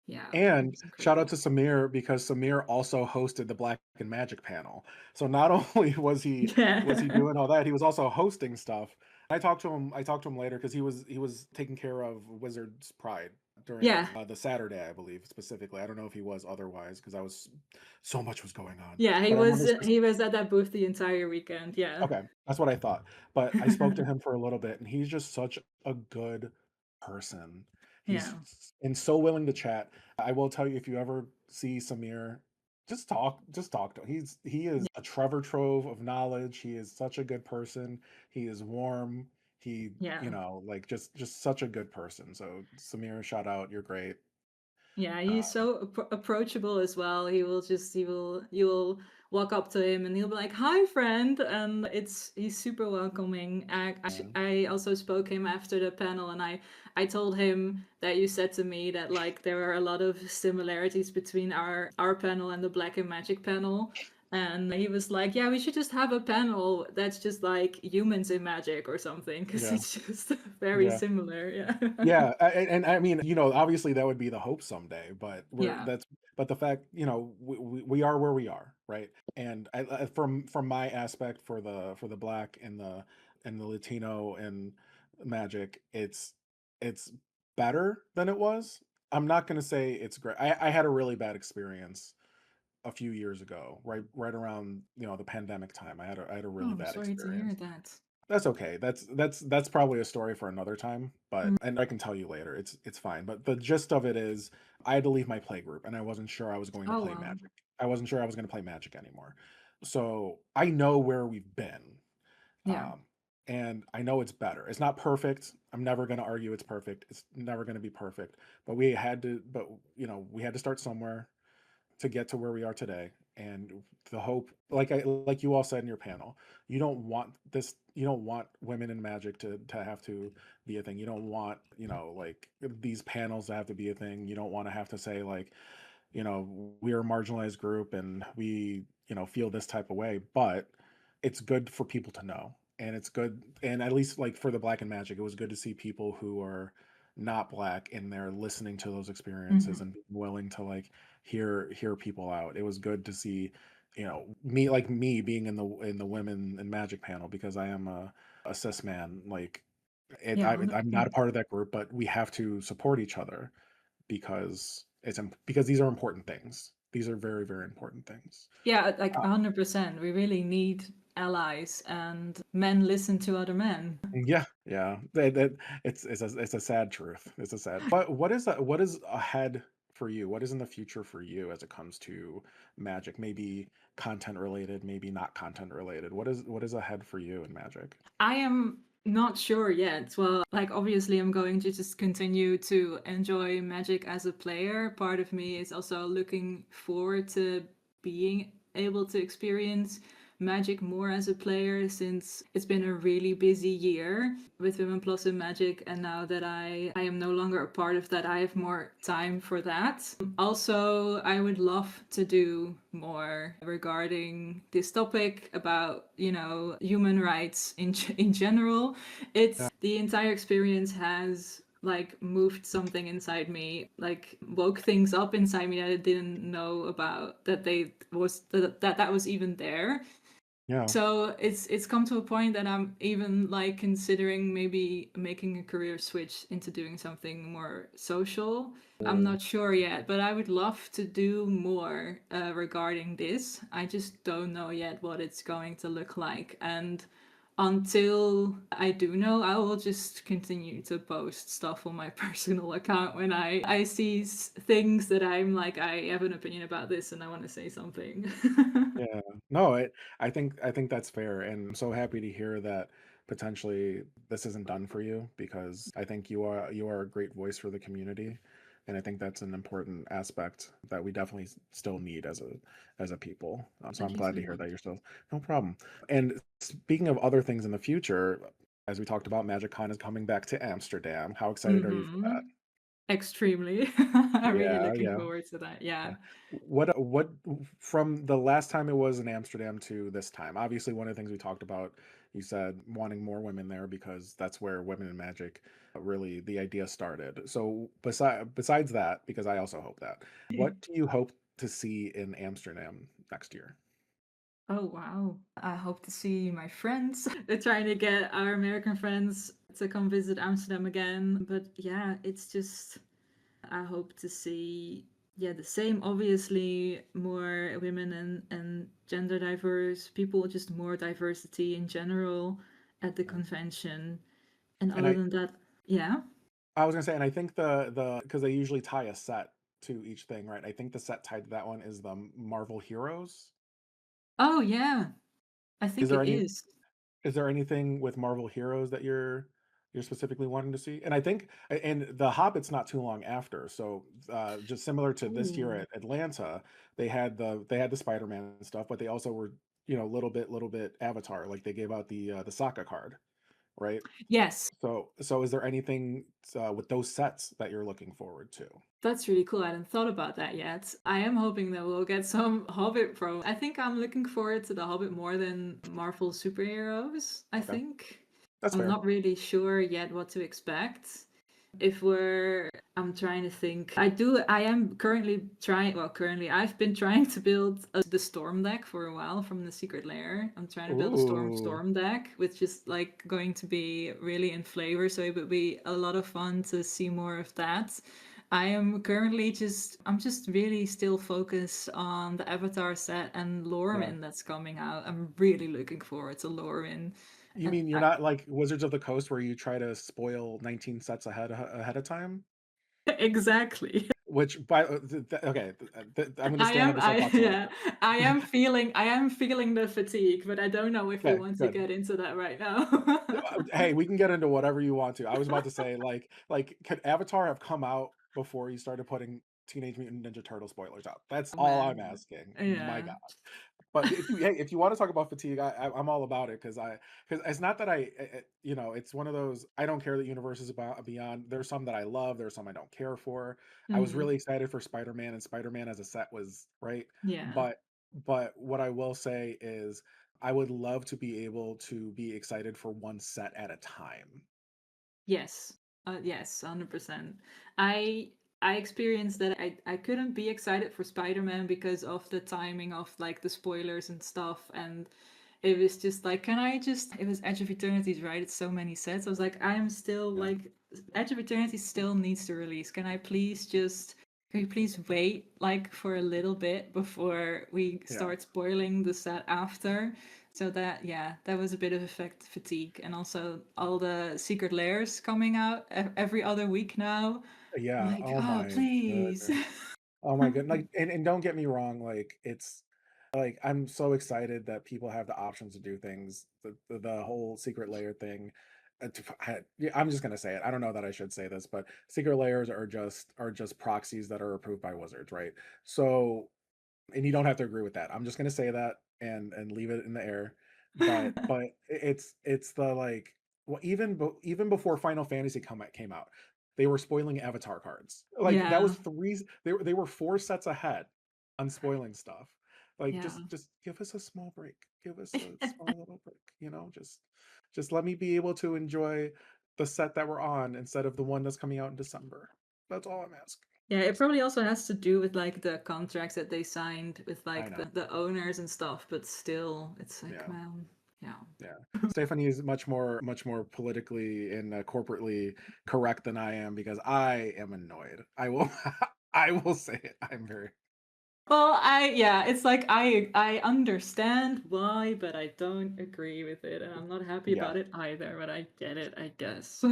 yeah, it And was shout out incredible. to Samir because Samir also hosted the Black and Magic panel. So not only was he Yeah. doing all that, he was also hosting stuff. I talked to him later because he was taking care of Wizards Pride during Yeah. the Saturday, I believe specifically. I don't know if he was otherwise because I was so much was going on. Yeah, But I remember he was at that booth the entire weekend. Yeah. okay, that's what I thought. But I spoke to him for a little bit, and he's just such a good person. Yeah. And so willing to chat. I will tell you, if you ever see Samir, just talk to him. He is a treasure trove of knowledge. He is such a good person. He is warm. He, Yeah. like just such a good person. So Samir, shout out, you're great. Yeah, Uh, he's so approachable as well. He will you'll walk up to him and he'll be like, "Hi, friend," and he's super welcoming. yeah, I also spoke him after the panel, and I told him that you said to me that like there are a lot of similarities between our panel and the Black and Magic panel. And he was like, "Yeah, we should just have a panel that's just like humans in magic or something, because yeah, it's just very yeah. similar." Yeah. Yeah, and I mean, obviously that would be the hope someday, but Yeah. but the fact, we are where we are, right? And from my aspect for the Black and the Latino and Magic, it's better than it was. I'm not gonna say it's great. I had a really bad experience a few years ago, right around, the pandemic time. I had a Oh, really I'm bad sorry to hear experience. that. That's okay. That's probably a story for another time, Mm. and I can tell you later. It's fine. But the gist of it is I had to leave my play group and I wasn't sure I was going to Oh, play well. Magic. I wasn't sure I was going to play Magic anymore. So I know where we've been. Yeah. Um, and I know it's better. It's not perfect. I'm never going to argue it's perfect. It's never going to be perfect. But we had to start somewhere to get to where we are today. And the hope, like you all said in your panel, you don't want women in magic to have to be a thing. You don't want, like these panels to have to be a thing. You don't want to have to say like, we're a marginalized group and we, feel this type of way, but it's good for people to know. And it's good, and at least like for the Black and Magic, it was good to see people who are not Black in there listening to those experiences Mhm. and being willing to like hear people out. It was good to see, me being in the women in Magic panel because I am a cis man. Like Yeah, I'm not a 100%. part of that group, but we have to support each other because these are important things. These are very, very important things. Yeah, like Uh, 100%. We really need allies, and men listen to other men. yeah, yeah. It's a sad truth. It's a sad. But what is ahead for you? What is in the future for you as it comes to Magic? Maybe content related, maybe not content related. What is ahead for you in Magic? I am not sure yet. Well, like obviously I'm going to just continue to enjoy Magic as a player. Part of me is also looking forward to being able to experience Magic more as a player, since it's been a really busy year with Women Plus in Magic, and now that I am no longer a part of that, I have more time for that. Also, I would love to do more regarding this topic about, human rights in general. Yeah, It's the entire experience has like moved something inside me, like woke things up inside me that I didn't know about, that they was that was even there. Yeah. So it's come to a point that I'm even like considering maybe making a career switch into doing something more social. I'm Oh, not sure yet, but I would love to do more regarding this. I just don't know yet what it's going to look like. And until I do know, I will just continue to post stuff on my personal account when I see things that I'm like, I have an opinion about this and I want to say something. yeah. No, I think that's fair, and I'm so happy to hear that potentially this isn't done for you because I think you are a great voice for the community, and I think that's an important aspect that we definitely still need as a people. So I'm Thank you glad so to hear that much. you're still no problem. And speaking of other things in the future, as we talked about, MagicCon is coming back to Amsterdam. How excited are you for that? Mm-hmm. Extremely. I'm really Yeah, looking yeah. forward to that. Yeah. Yeah. What from the last time it was in Amsterdam to this time? Obviously, one of the things we talked about, you said wanting more women there because that's where women in magic really the idea started. So besides that, because I also hope that, what do you hope to see in Amsterdam next year? Oh, wow. I hope to see my friends. We're trying to get our American friends to come visit Amsterdam again. But yeah, it's just, I hope to see, yeah, the same. Obviously, more women and gender diverse people, just more diversity in general at the Yeah. convention. And And other than that, yeah. I was gonna say, and I think the because they usually tie a set to each thing, right? I think the set tied to that one is the Marvel Heroes. Oh, yeah. I Is think there it any is. Is there anything with Marvel Heroes that you're specifically wanting to see? And I think and The Hobbit's not too long after, so, just similar to this year Ooh. at Atlanta, they had the Spider-Man stuff, but they also were, little bit Avatar, like, they gave out the Sokka card, right? Yes, So is there anything, with those sets that you're looking forward to? that's really cool. I hadn't thought about that yet. I am hoping that we'll get some Hobbit pro. I think I'm looking forward to the Hobbit more than Marvel superheroes, I Okay, think. that's I'm fair. not really sure yet what to expect. If we're I'm trying to think. I am currently trying well, currently I've been trying to build the storm deck for a while from the secret lair. I'm trying to build a Ooh, storm deck, which is like going to be really in flavor, so it would be a lot of fun to see more of that. I am currently I'm just really still focused on the Avatar set and yeah. Lorwyn that's coming out. I'm really looking forward to Lorwyn. You And mean you're not like Wizards of the Coast where you try to spoil 19 sets ahead of time? exactly. Which by okay, I'm gonna I stand on am the I soapbox a little yeah. bit. I am feeling the fatigue, but I don't know if we Okay, want to good. get into that right now. Hey, we can get into whatever you want to. I was about to say, could Avatar have come out before you started putting Teenage Mutant Ninja Turtle spoilers out? That's Oh, all I'm man. asking. My Yeah. God. But if you want to talk about fatigue, I'm all about it because it's not that it's one of those I don't care that universe is about beyond. There's some that I love, there's some I don't care for. I was Mm, really excited for Spider-Man, and Spider-Man as a set was right, yeah. but what I will say is I would love to be able to be excited for one set at a time. Yes. Yes, 100%. I I experienced that I couldn't be excited for Spider-Man because of the timing of like the spoilers and stuff, and it was just like, can I just it was Edge of Eternities, right? It's so many sets. I was like, I'm still Yeah, like Edge of Eternity still needs to release. Can you please wait like for a little bit before we yeah, start spoiling the set after? So that yeah, that was a bit of effect fatigue, and also all the secret layers coming out every other week now. I'm yeah. like, Oh oh my please. goodness. Oh my good and don't get me wrong, it's like, I'm so excited that people have the options to do things. The whole secret layer thing, yeah, I'm just gonna say it. I don't know that I should say this, but secret layers are just proxies that are approved by Wizards, right? So and you don't have to agree with that. I'm just gonna say that and leave it in the air. But it's the like well even before Final Fantasy came out, they were spoiling Avatar cards. Like that Yeah, was they were 4 sets ahead on spoiling stuff. Like yeah. just give us a small break. Give us a small little break, just let me be able to enjoy the set that we're on instead of the one that's coming out in December. That's all I'm asking. Yeah, it probably also has to do with like the contracts that they signed with I like know. the owners and stuff, but still, it's like, Yeah. man, yeah. Yeah. Stephanie is much more politically and corporately correct than I am because I am annoyed. I will I will say it. I'm very Well, yeah, it's like I understand why, but I don't agree with it, and I'm not happy yeah. about it either, but I get it, I guess.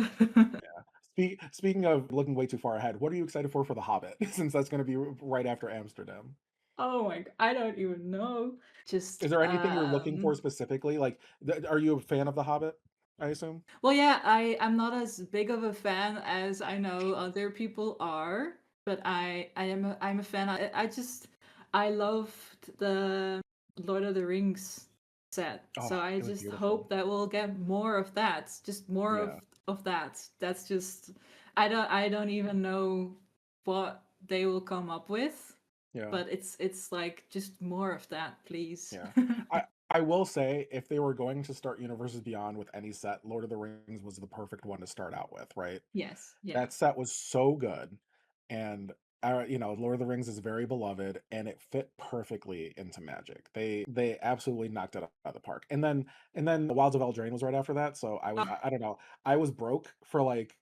Yeah. Speaking of looking way too far ahead, what are you excited for The Hobbit? Since that's going to be right after Amsterdam. Oh I don't even know. Just Is there anything you're looking for specifically? Like, are you a fan of The Hobbit? I assume. well, yeah, I'm not as big of a fan as I know other people are, but I'm a fan. I loved the Lord of the Rings set, so Oh, I it was just hope beautiful. that we'll get more of that, just more Yeah. of that. That's just I don't even know what they will come up with, Yeah. but it's like just more of that, please. Yeah. I I will say if they were going to start Universes Beyond with any set, Lord of the Rings was the perfect one to start out with, right? Yes, yeah. That set was so good, and, Lord of the Rings is very beloved, and it fit perfectly into Magic. They absolutely knocked it out of the park, and then Wilds of Eldraine was right after that, so I don't know. I was broke for, like,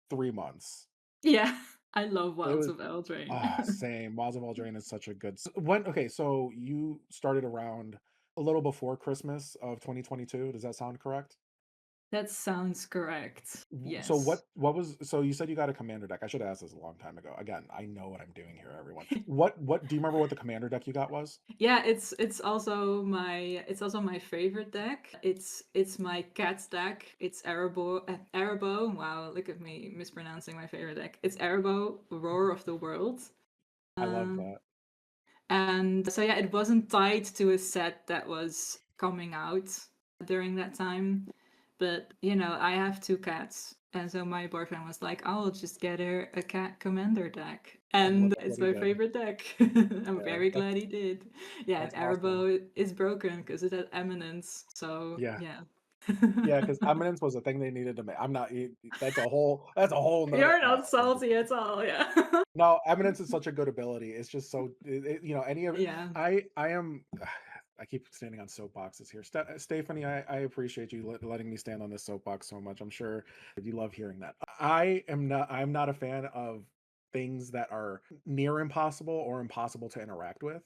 3 months. Yeah, I love It Wilds was of Eldraine. same. Wilds of Eldraine is such a good when okay, so you started around a little before Christmas of 2022, does that sound correct? That sounds correct. So Yes. what was so you said you got a commander deck. I should have asked this a long time ago. Again, I know what I'm doing here, everyone. What do you remember what the commander deck you got was? Yeah, it's also my favorite deck. It's my cat deck. It's Arabo. Wow, look at me mispronouncing my favorite deck. It's Arabo, Roar of the World. I love Um, that. and so yeah, it wasn't tied to a set that was coming out during that time. But I have two cats, and so my boyfriend was like, "I'll just get her a cat commander deck," And and look it's what he my did. favorite deck. I'm Yeah, very glad he did. Yeah, and that's awesome. Arabo is broken because it had eminence. So Yeah. yeah. Yeah, because Eminence was a thing they needed to make. I'm not that's a whole nother You're no. not salty at all, yeah. No, Eminence is such a good ability. It's just so any of Yeah. I am I keep standing on soapboxes here. Stephanie, I appreciate you letting me stand on this soapbox so much. I'm sure you love hearing that. I'm not a fan of things that are near impossible or impossible to interact with.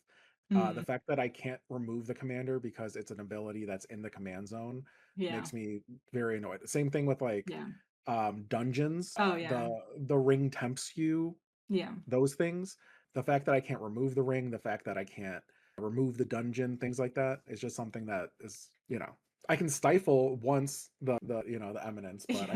The Mm, fact that I can't remove the commander because it's an ability that's in the command zone yeah. makes me very annoyed. Same thing with like Yeah. dungeons. Oh yeah. The ring tempts you, Yeah. those things. The fact that I can't remove the ring, the fact that I can't remove the dungeon, things like that is just something that is, I can stifle once the eminence, but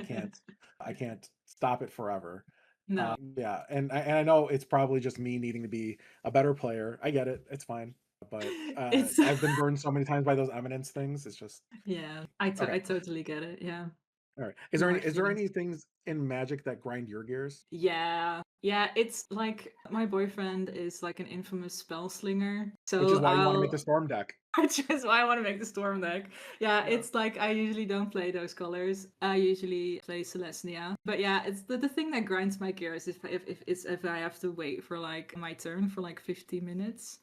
I can't stop it forever. No. Yeah, and I know it's probably just me needing to be a better player. I get it. It's fine. But It's I've been burned so many times by those eminence things. It's just yeah. okay. I totally get it. Yeah. All right. No hard Is there feelings. any things in Magic that grind your gears? Yeah. Yeah, it's like my boyfriend is like an infamous spell slinger. Which is So why you want to make the storm deck. which is why I want to make the storm deck. Yeah, Yeah. it's like I usually don't play those colors. I usually play Celestia. But yeah, it's the thing that grinds my gears if I have to wait for like my turn for like 50 minutes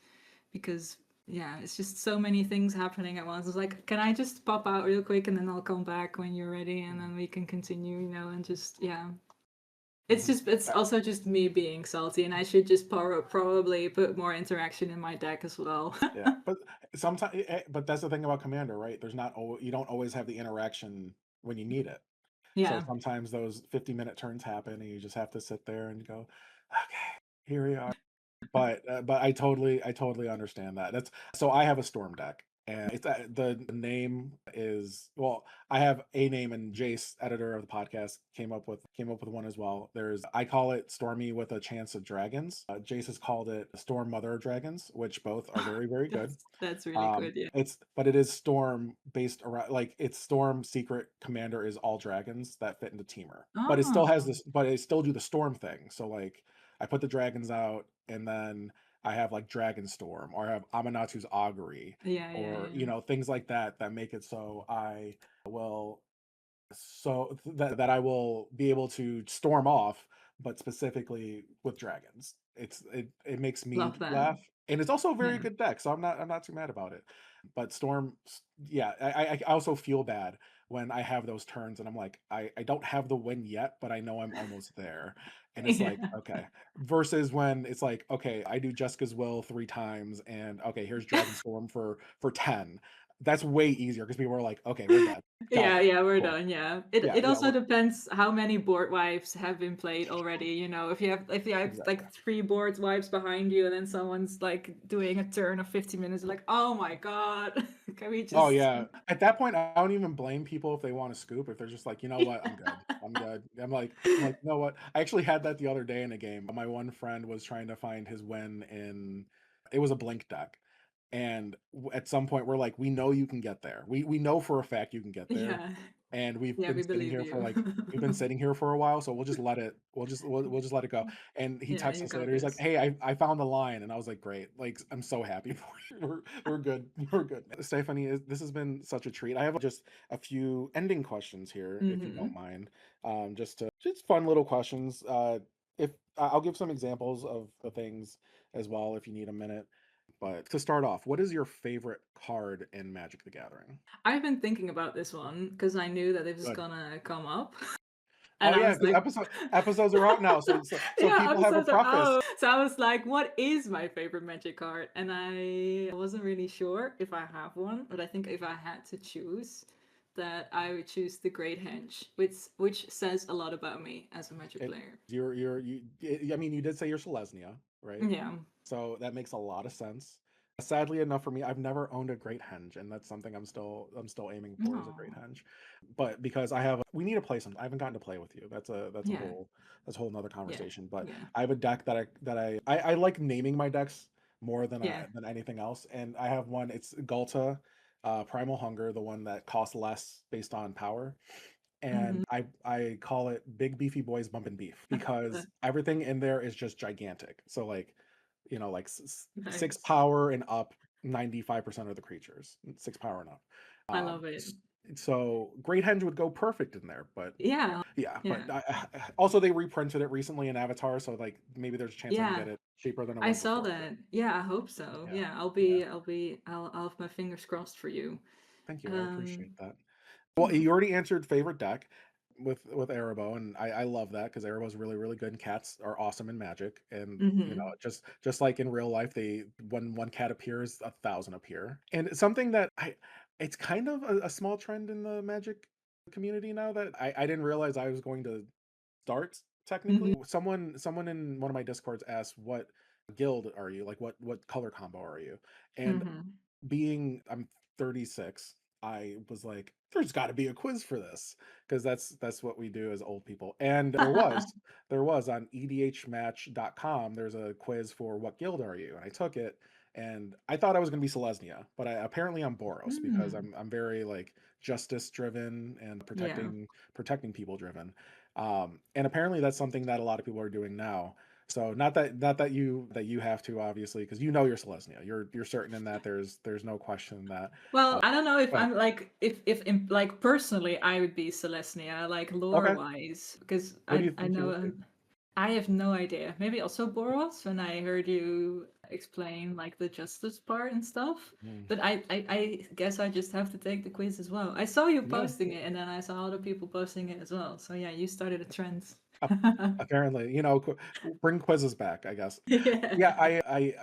because yeah, it's just so many things happening at once. It's like, can I just pop out real quick and then I'll come back when you're ready and then we can continue, and just yeah. Mhm. It's also just me being salty, and I should just probably put more interaction in my deck as well. Yeah, but sometimes, but that's the thing about Commander, right? You don't always have the interaction when you need it. So Yeah. sometimes those 50-minute turns happen, and you just have to sit there and go, okay, here we are. But I totally understand that. That's so I have a storm deck, and it's the name is well, I have a name, and Jace, editor of the podcast, came up with one as well. I call it Stormy with a Chance of Dragons. Jace has called it Storm Mother of Dragons, which both are very good. That's really good. Yeah. It is Storm based around like its Storm secret commander is all dragons that fit into Teamer, but it still has Oh. this, but it still do the Storm thing. So like I put the dragons out, and then I have like Dragon Storm, or I have Amanatu's Augury, Yeah, yeah, or yeah. things like that that make it so will that I will be able to storm off, but specifically with dragons. It makes me Love that. laugh, and it's also a very Yeah. good deck, so I'm not too mad about it. But yeah, I also feel bad when I have those turns and I'm like, I don't have the win yet, but I know I'm almost there. And it's like, Yeah. okay. Versus when it's like, okay, I do Jessica's Will 3 times and okay, here's Dragonstorm for 10. That's way easier because people are like, okay, we're dead. Got Yeah, it. yeah, we're Cool. done. Yeah. It Yeah, also depends how many board wipes have been played already. You know, if you have exactly. like 3 board wipes behind you, and then someone's like doing a turn of 50 minutes, like, oh my god, can we Oh just? yeah. At that point, I don't even blame people if they want to scoop. If they're just like, you know what, I'm good. I'm good. I'm like, you know what? I actually had that the other day in a game. My one friend was trying to find his win in it was a blink deck. And at some point we're like, we know you can get there. We know for a fact you can get there. Yeah, And we've yeah, been we sitting believe here for you. like we've been sitting here for a while, so we'll just let it we'll just let it go. And he Yeah, texts you us got later. He's like, this. "Hey, I found the line." And I was like, "Great. Like I'm so happy for you. We're good. We're good." Stephanie, this has been such a treat. I have just a few ending questions here if you don't Hmm. mind. Just fun little questions. If I'll give some examples of the things as well if you need a minute. But to start off, what is your favorite card in Magic the Gathering? I've been thinking about this one because I knew that this was Good. gonna come up, Oh and I yeah, was because like, episodes are out now, so yeah, people have a episodes are preface. out. So I was like, what is my favorite magic card? And I wasn't really sure if I have one, but I think if I had to choose, that I would choose the Great Henge, which says a lot about me as a magic It, player. I mean, you did say you're Selesnya, right? Yeah. So that makes a lot of sense. Sadly enough for me, I've never owned a Great Henge, and that's something I'm still aiming for is a Great No. Henge. But because we need to play some. I haven't gotten to play with you. Yeah. That's a whole nother Yeah. conversation. But Yeah. I have a deck I like naming my decks more Yeah. than anything else. And I have one. It's Galta, Primal Hunger, the one that costs less based on power. Hmm. And I call it Big Beefy Boys Bumpin' Beef because everything in there is just gigantic. So like, like six Nice. power and up, 95% of the creatures, 6 power and up. I love it. So Great Henge would go perfect in there, but Yeah. yeah, but Yeah. also they reprinted it recently in Avatar, so like maybe there's a chance I can Yeah. get it cheaper than it I was saw before too. that. Yeah, I hope so. Yeah, Yeah, yeah. I'll have my fingers crossed for you. Thank you. I appreciate Um, that. Well, yeah. you already answered favorite deck with Erebos, and I love that because Erebos is really really good. And cats are awesome in Magic, and Hmm. just like in real life, they when one cat appears, 1,000 appear. And it's something that it's kind of a small trend in the Magic community now that I didn't realize I was going to start Hmm. technically. Someone in one of my discords asked, "What guild are you? Like what color combo are you?" And Hmm. being I'm 36, I was like, there's got to be a quiz for this because that's what we do as old people. And there was on edhmatch.com. There's a quiz for what guild are you, and I took it, and I thought I was going to be Selesnya, but apparently I'm Boros because Mm. I'm very like justice driven and Yeah. protecting people driven. And apparently that's something that a lot of people are doing now. So not that you have to obviously because you're Selesnya. You're certain in that there's no question in that. Well, I don't know if But I'm like if in, like personally I would be Celestia, like lore okay, wise, because what do you I think you know would be? I have no idea. Maybe also Boros when I heard you explain like the justice part and stuff. Mm, But I guess I just have to take the quiz as well. I saw you yeah, posting it and then I saw other people posting it as well. So yeah, you started a trend. apparently, bring quizzes back. I guess. Yeah, Yeah.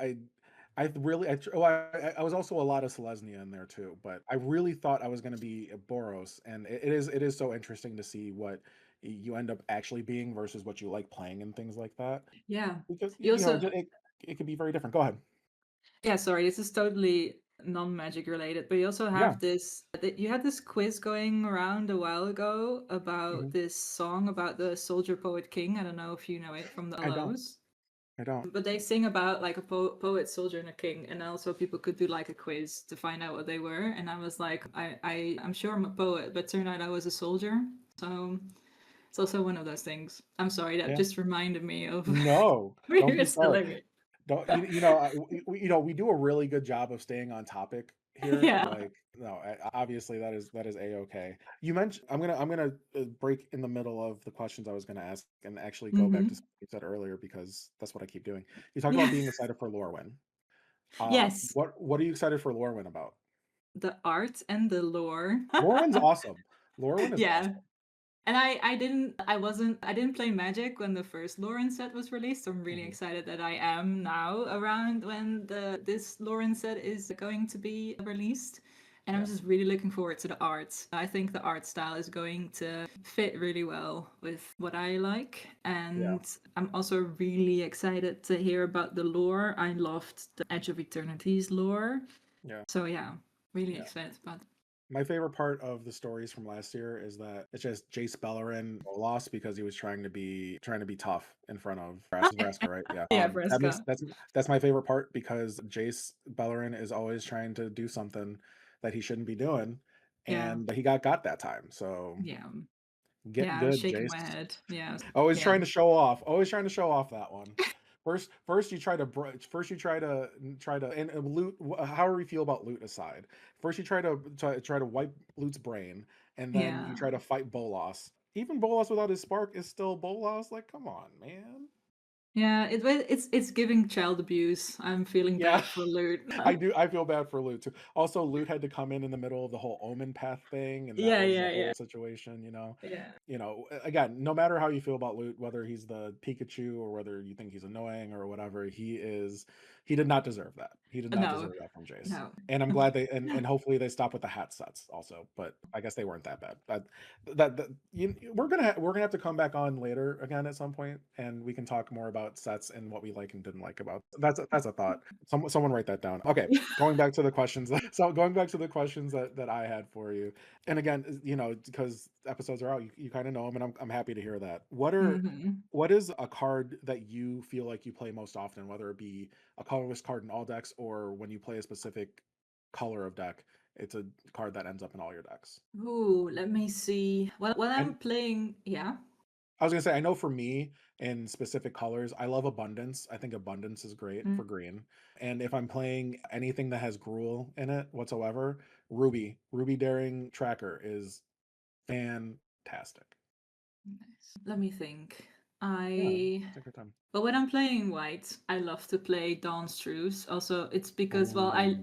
I really I was also a lot of Selesnya in there too, but I really thought I was going to be a Boros, and it is so interesting to see what you end up actually being versus what you like playing and things like that Yeah. because You also it can be very different. Go ahead. Yeah, sorry, this is totally non-magic related, but you also Yeah. have this you had this quiz going around a while ago about Mhm. this song about the soldier poet king. I don't know if you know it from the I don't. Allos. I don't. But they sing about like a poet, soldier, and a king, and also people could do like a quiz to find out what they were. And I was like, I'm sure I'm a poet, but turned out I was a soldier. So it's also one of those things. I'm sorry, that Yeah. just reminded me of No, don't be previous sorry. telling it. Don't we do a really good job of staying on topic here. Yeah. Like, no, obviously that is a-okay. You mentioned I'm gonna break in the middle of the questions I was gonna ask and actually go back to Hmm. something you said earlier because that's what I keep doing. You talked about Yeah. being excited for Lorwyn. Yes. What are you excited for Lorwyn about? The art and the lore. Lorwyn's awesome. Lorwyn is Yeah. awesome. And I didn't play Magic when the first Lauren set was released. So I'm really Mhm. excited that I am now around when this Lauren set is going to be released. And I'm Yeah, just really looking forward to the art. I think the art style is going to fit really well with what I like. yeah, And I'm also really excited to hear about the lore. I loved the Edge of Eternity's lore. yeah, So yeah, really yeah. excited about it. My favorite part of the stories from last year is that it's just Jace Beleren lost because he was trying to be tough in front of Vraska, right? Yeah. Yeah, That makes Fresca. that's my favorite part because Jace Beleren is always trying to do something that he shouldn't be doing, Yeah. and he got that time. So Yeah. get Yeah, I was good, shaking my Jace. head. Yeah. Always Yeah. trying to show off. Always trying to show off that one. First you try to first you try to and loot. However you feel about loot aside, first you try to wipe loot's brain, and then you Yeah. try to fight Bolas. Even Bolas without his spark is still Bolas. Like, come on, man. Yeah, it's giving child abuse. I'm feeling Yeah, bad for Loot. I do. I feel bad for Loot too. Also, Loot had to come in the middle of the whole Omen Path thing, and that Yeah, was the yeah, yeah. whole situation. Yeah. Again, no matter how you feel about Loot, whether he's the Pikachu or whether you think he's annoying or whatever, he is. He did not deserve that. He did not No. deserve that from Jace. No. And I'm glad and hopefully they stop with the hat sets also. But I guess they weren't that bad. We're gonna have to come back on later again at some point, and we can talk more about sets and what we like and didn't like about. That's a thought. Someone write that down. Okay, going back to the questions. So going back to the questions that I had for you, and again, because episodes are out, you kind of know them, and I'm happy to hear that. Hmm. What is a card that you feel like you play most often, whether it be a colorless card in all decks or when you play a specific color of deck, it's a card that ends up in all your decks. Ooh, let me see. Well, I'm And playing. Yeah. I was gonna say, I know for me in specific colors, I love abundance. I think abundance is great Mm, for green. And if I'm playing anything that has Gruul in it whatsoever, Ruby Daring Tracker is fantastic. nice. Let me think. Yeah, I take your time. But when I'm playing white, I love to play Dawn's Truce. Also, it's because well, Oh,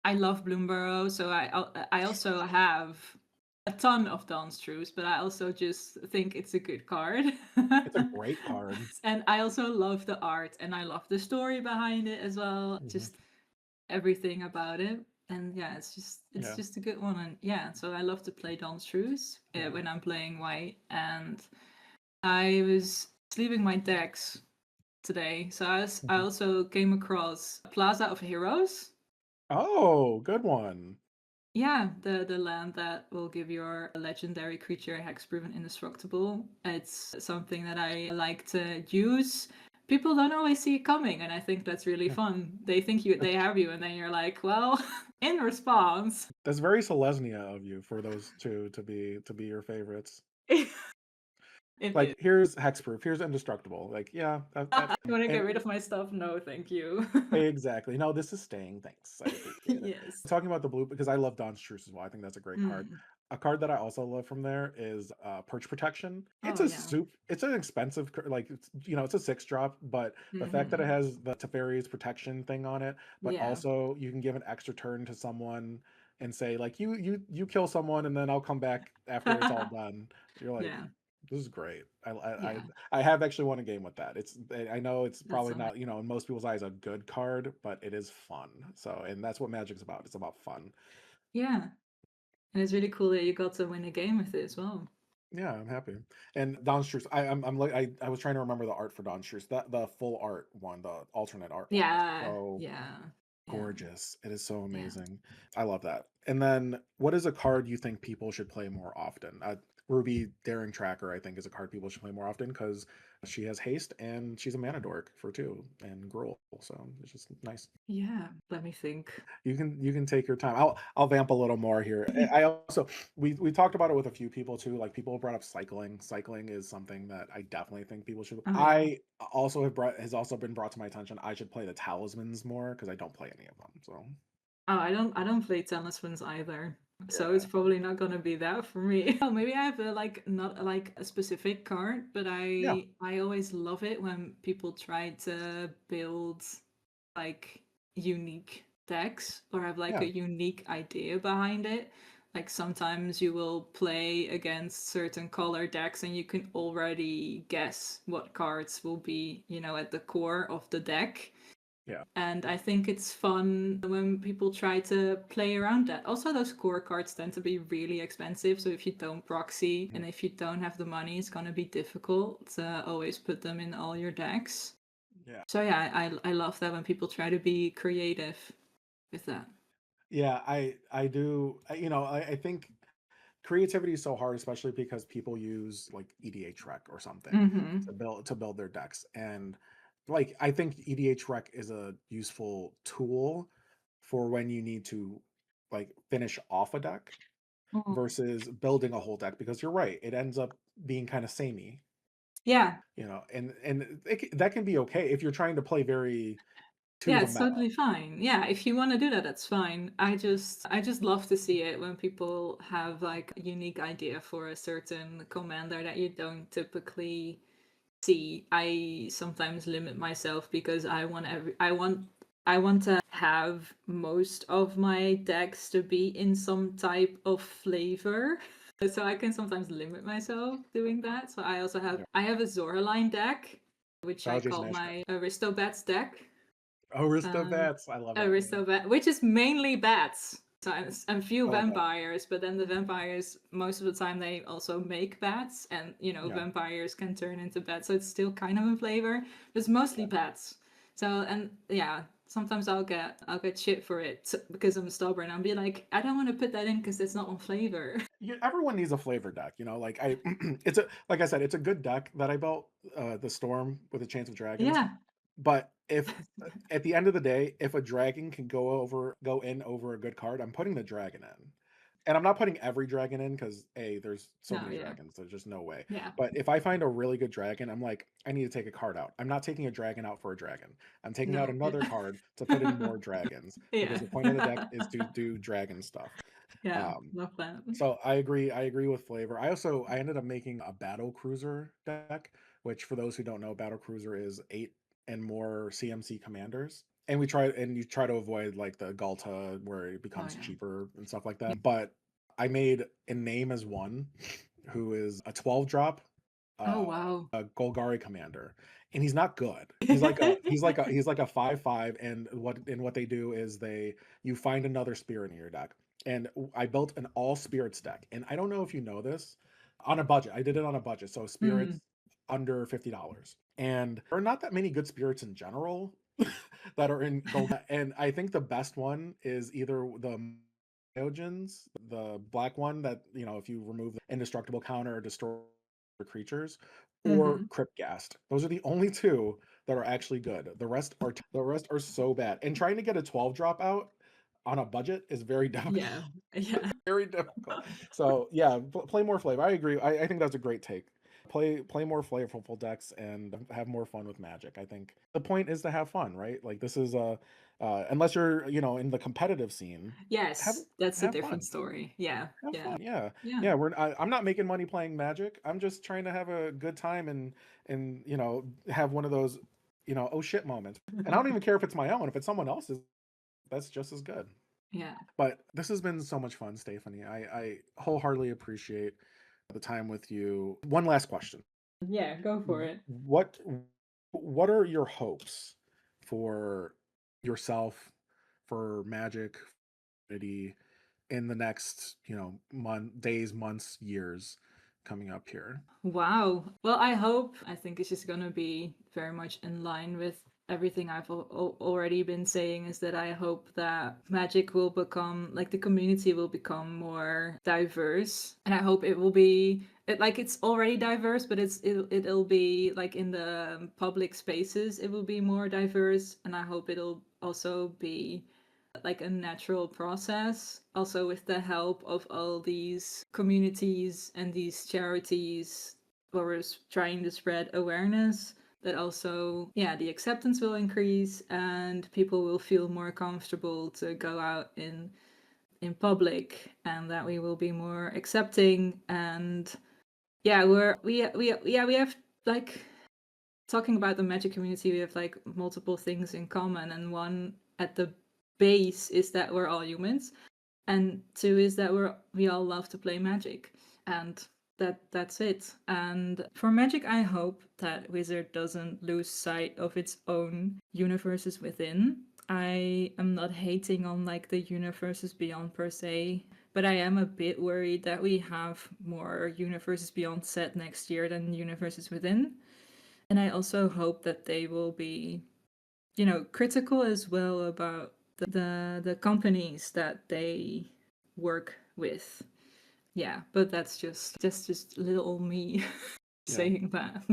I love Bloomburrow, so I also have a ton of Dawn's Truce, but I also just think it's a good card. it's a great card. And I also love the art and I love the story behind it as well. Mhm. Just everything about it. And yeah, it's Yeah, just a good one. And yeah, so I love to play Dawn's Truce yeah. when I'm playing white. And I was sleeving my decks today. So I Mhm. also came across Plaza of Heroes. Oh, good one. Yeah, the land that will give your legendary creature hexproof and indestructible. It's something that I like to use. People don't always see it coming, and I think that's really Yeah. fun. They think they That's, have you, and then you're like, well, in response, that's very Selesnya of you for those two to be your favorites. it is. Like, here's hexproof, here's indestructible. Like, yeah, that You want to get and rid of my stuff? No, thank you. exactly. No, this is staying. Thanks. I appreciate it. Yes. Talking about the blue because I love Dawn's Truce as well. I think that's a great card. Mm. A card that I also love from there is Perch Protection. Oh yeah. It's an expensive like it's a 6 drop, but the fact that it Hmm. has the Teferi's protection thing on it, but Yeah. also you can give an extra turn to someone and say like you kill someone and then I'll come back after it's all done. You're like, Yeah. this is great. Yeah. I have actually won a game with that. I know it's That's probably so nice. not, in most people's eyes a good card, but it is fun. So, and that's what Magic's about. It's about fun. Yeah. And it's really cool that you got to win a game with it as well. Yeah, I'm happy. And Don Struess, I'm like I was trying to remember the art for Don Struess. That the full art one, the alternate art one is Yeah, so yeah, yeah, gorgeous. It is so yeah. amazing. I love that. And then what is a card you think people should play more often? Ruby Daring Tracker, I think, is a card people should play more often because she has haste and she's a mana dork for two and Gruul. So it's just nice. Yeah, let me think. You can take your time. I'll vamp a little more here. I also we talked about it with a few people too. Like people brought up cycling. Cycling is something that I definitely think people should. Oh yeah. I also have brought has also been brought to my attention. I should play the talismans more because I don't play any of them. So Oh, I don't play tennis ones either. So it's Yeah. probably not gonna be that for me. Oh, maybe I have a, like not like a specific card, but Yeah. I always love it when people try to build like unique decks or have like Yeah. a unique idea behind it. Like sometimes you will play against certain color decks and you can already guess what cards will be, at the core of the deck. Yeah. And I think it's fun when people try to play around that. Also, those core cards tend to be really expensive. So if you don't proxy Mhm. and if you don't have the money, it's going to be difficult to always put them in all your decks. Yeah. So yeah, I love that when people try to be creative with that. Yeah, I do. I think creativity is so hard, especially because people use like EDH rec or something Mm-hmm. to build their decks. And like I think EDH rec is a useful tool for when you need to like finish off a deck Mm. versus building a whole deck, because you're right, it ends up being kind of samey, Yeah, and that can be okay if you're trying to play very to yeah, the it's meta. totally fine. Yeah, if you want to do that, that's fine. I just love to see it when people have like a unique idea for a certain commander that you don't typically see. I sometimes limit myself because I want to have most of my decks to be in some type of flavor. So I can sometimes limit myself doing that. So Yeah. I have a Zoraline deck, which I Bowser's call Nash deck. my Aristobats deck. Aristobats, I love that name. Aristobat, which is mainly bats. So and few Okay. vampires, but then the vampires most of the time they also make bats, and Yeah. vampires can turn into bats, so it's still kind of in flavor. But it's mostly Yeah. bats. So and yeah, sometimes I'll get shit for it because I'm stubborn. I'll be like, I don't want to put that in because it's not on flavor. Everyone needs a flavor deck, like I it's a like I said, it's a good deck that I built, the Storm with a Chance of Dragons. Yeah, But if at the end of the day, if a dragon can go in over a good card, I'm putting the dragon in. And I'm not putting every dragon in because there's so no, many yeah, dragons. There's just no way. yeah, But if I find a really good dragon, I'm like, I need to take a card out. I'm not taking a dragon out for a dragon. I'm taking out no, yeah, another card to put in more dragons because yeah, the point of the deck is to do dragon stuff. yeah, Um, love that. so I agree with flavor. I ended up making a battle cruiser deck, which for those who don't know, battle cruiser is 8 and more CMC commanders. And you try to avoid like the Galta where it Oh becomes yeah. cheaper and stuff like that. But I made a name as one who is a 12 drop Oh uh wow. a Golgari commander. And he's not good. He's like a 5/5, and what they do is you find another spirit in your deck. And I built an all spirits deck. And I don't know if you know this, on a budget. I did it on a budget. So Mm, spirits under $50. And there are not that many good spirits in general that are in gold. And I think the best one is either the Myojins, the black one that, if you remove the indestructible counter or destroy creatures, or mhm. Cryptghast. Those are the only two that are actually good. The rest are so bad. And trying to get a 12 drop out on a budget is very difficult. Yeah, yeah, Very difficult. So yeah, play more flavor. I agree. I think that's a great take. Play more flavorful decks and have more fun with Magic. I think the point is to have fun, right? Like this is unless you're in the competitive scene, have yes, that's a have different fun. story. Yeah, Have yeah, fun. Yeah. yeah. Yeah, I'm not making money playing Magic. I'm just trying to have a good time and have one of those oh shit moments. And I don't even care if it's my own. If it's someone else's, that's just as good. Yeah, But this has been so much fun, Stephanie. I wholeheartedly appreciate the time with you. One last question. yeah, go for it. What what are your hopes for yourself, for Magic, community in the next, days, months, years coming up here? Wow. Well, I think it's just gonna be very much in line with everything I've already been saying, is that I hope that Magic will become, like, the community will become more diverse. And I hope it will be, like, it's already diverse, but it'll be, like, in the public spaces, it will be more diverse. And I hope it'll also be like a natural process, also with the help of all these communities and these charities who are trying to spread awareness, that also, yeah, the acceptance will increase and people will feel more comfortable to go out in public, and that we will be more accepting. And yeah, we have like, talking about the magic community, we have like multiple things in common, and one at the base is that we're all humans, and two is that we all love to play magic, and that's it. And for magic, I hope that Wizard doesn't lose sight of its own universes within. I am not hating on like the universes beyond per se, but I am a bit worried that we have more universes beyond set next year than universes within. And I also hope that they will be, critical as well about the companies that they work with. Yeah, but that's just little old me Yeah. saying that.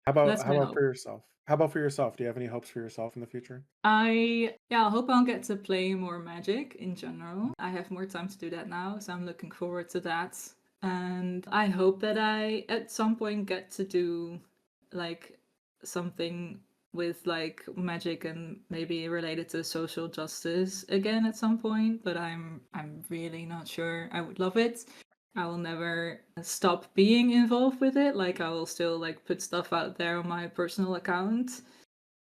That's How my about hope. for yourself? How about for yourself? Do you have any hopes for yourself in the future? I hope I'll get to play more Magic in general. I have more time to do that now, so I'm looking forward to that. And I hope that I at some point get to do like something with like magic and maybe related to social justice again at some point, but I'm really not sure. I would love it. I will never stop being involved with it. Like I will still like put stuff out there on my personal account,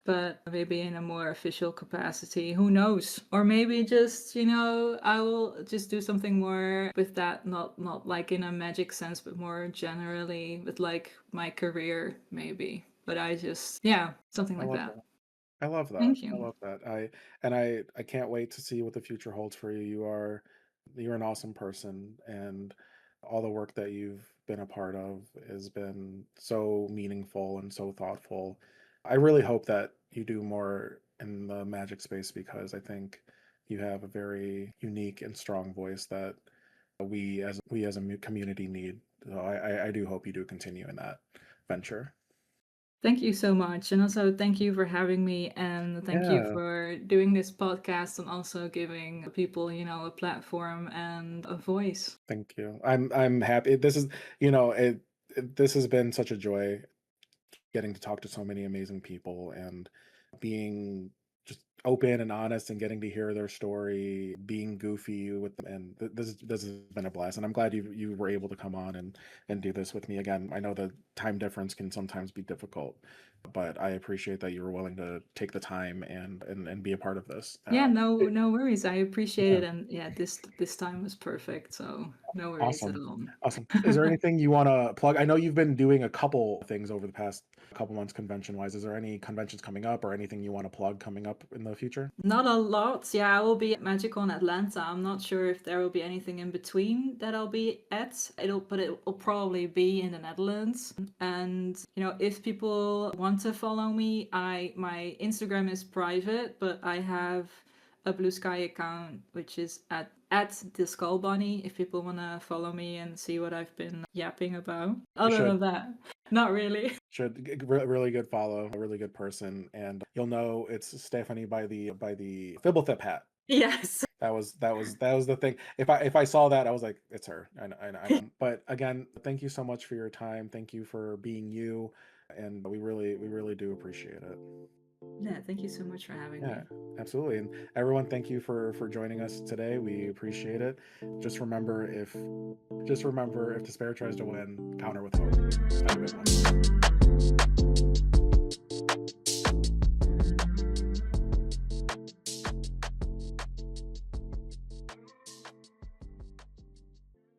but maybe in a more official capacity. Who knows? Or maybe just, I will just do something more with that, not like in a magic sense, but more generally with like my career, maybe. But yeah, something I like love that. that. I love that. Thank I you. love that. I can't wait to see what the future holds for you. You're an awesome person, and all the work that you've been a part of has been so meaningful and so thoughtful. I really hope that you do more in the magic space because I think you have a very unique and strong voice that we as a community need. So I do hope you do continue in that venture. Thank you so much. And also, thank you for having me. And thank you Yeah. for doing this podcast and also giving people, a platform and a voice. Thank you. I'm happy. This has been such a joy getting to talk to so many amazing people and being just open and honest and getting to hear their story, being goofy with them. And this has been a blast. And I'm glad you were able to come on and do this with me again. I know the time difference can sometimes be difficult, but I appreciate that you were willing to take the time and be a part of this. Yeah, no worries. I appreciate Yeah. it. And yeah, this time was perfect. So no worries at Awesome. all. Awesome. Is there anything you wanna plug? I know you've been doing a couple things over the past couple months convention-wise. Is there any conventions coming up or anything you wanna plug coming up in the future? Not a lot. Yeah, I will be at MagicCon Atlanta. I'm not sure if there will be anything in between that I'll be at. But it will probably be in the Netherlands. And if people want to follow me, my Instagram is private, but I have a Bluesky account which is at the Skullbunny. If people want to follow me and see what I've been yapping about. You Other should. than that, not really. Really good follow, a really good person, and you'll know it's Stephanie by the Fibblethip hat. Yes. That was the thing. If I saw that, I was like, it's her. I know. But again, thank you so much for your time. Thank you for being you, and we really do appreciate it. Yeah, thank you so much for having me. Yeah, absolutely. And everyone, thank you for joining us today. We appreciate it. Just remember if despair tries to win, counter with hope. Have a good one.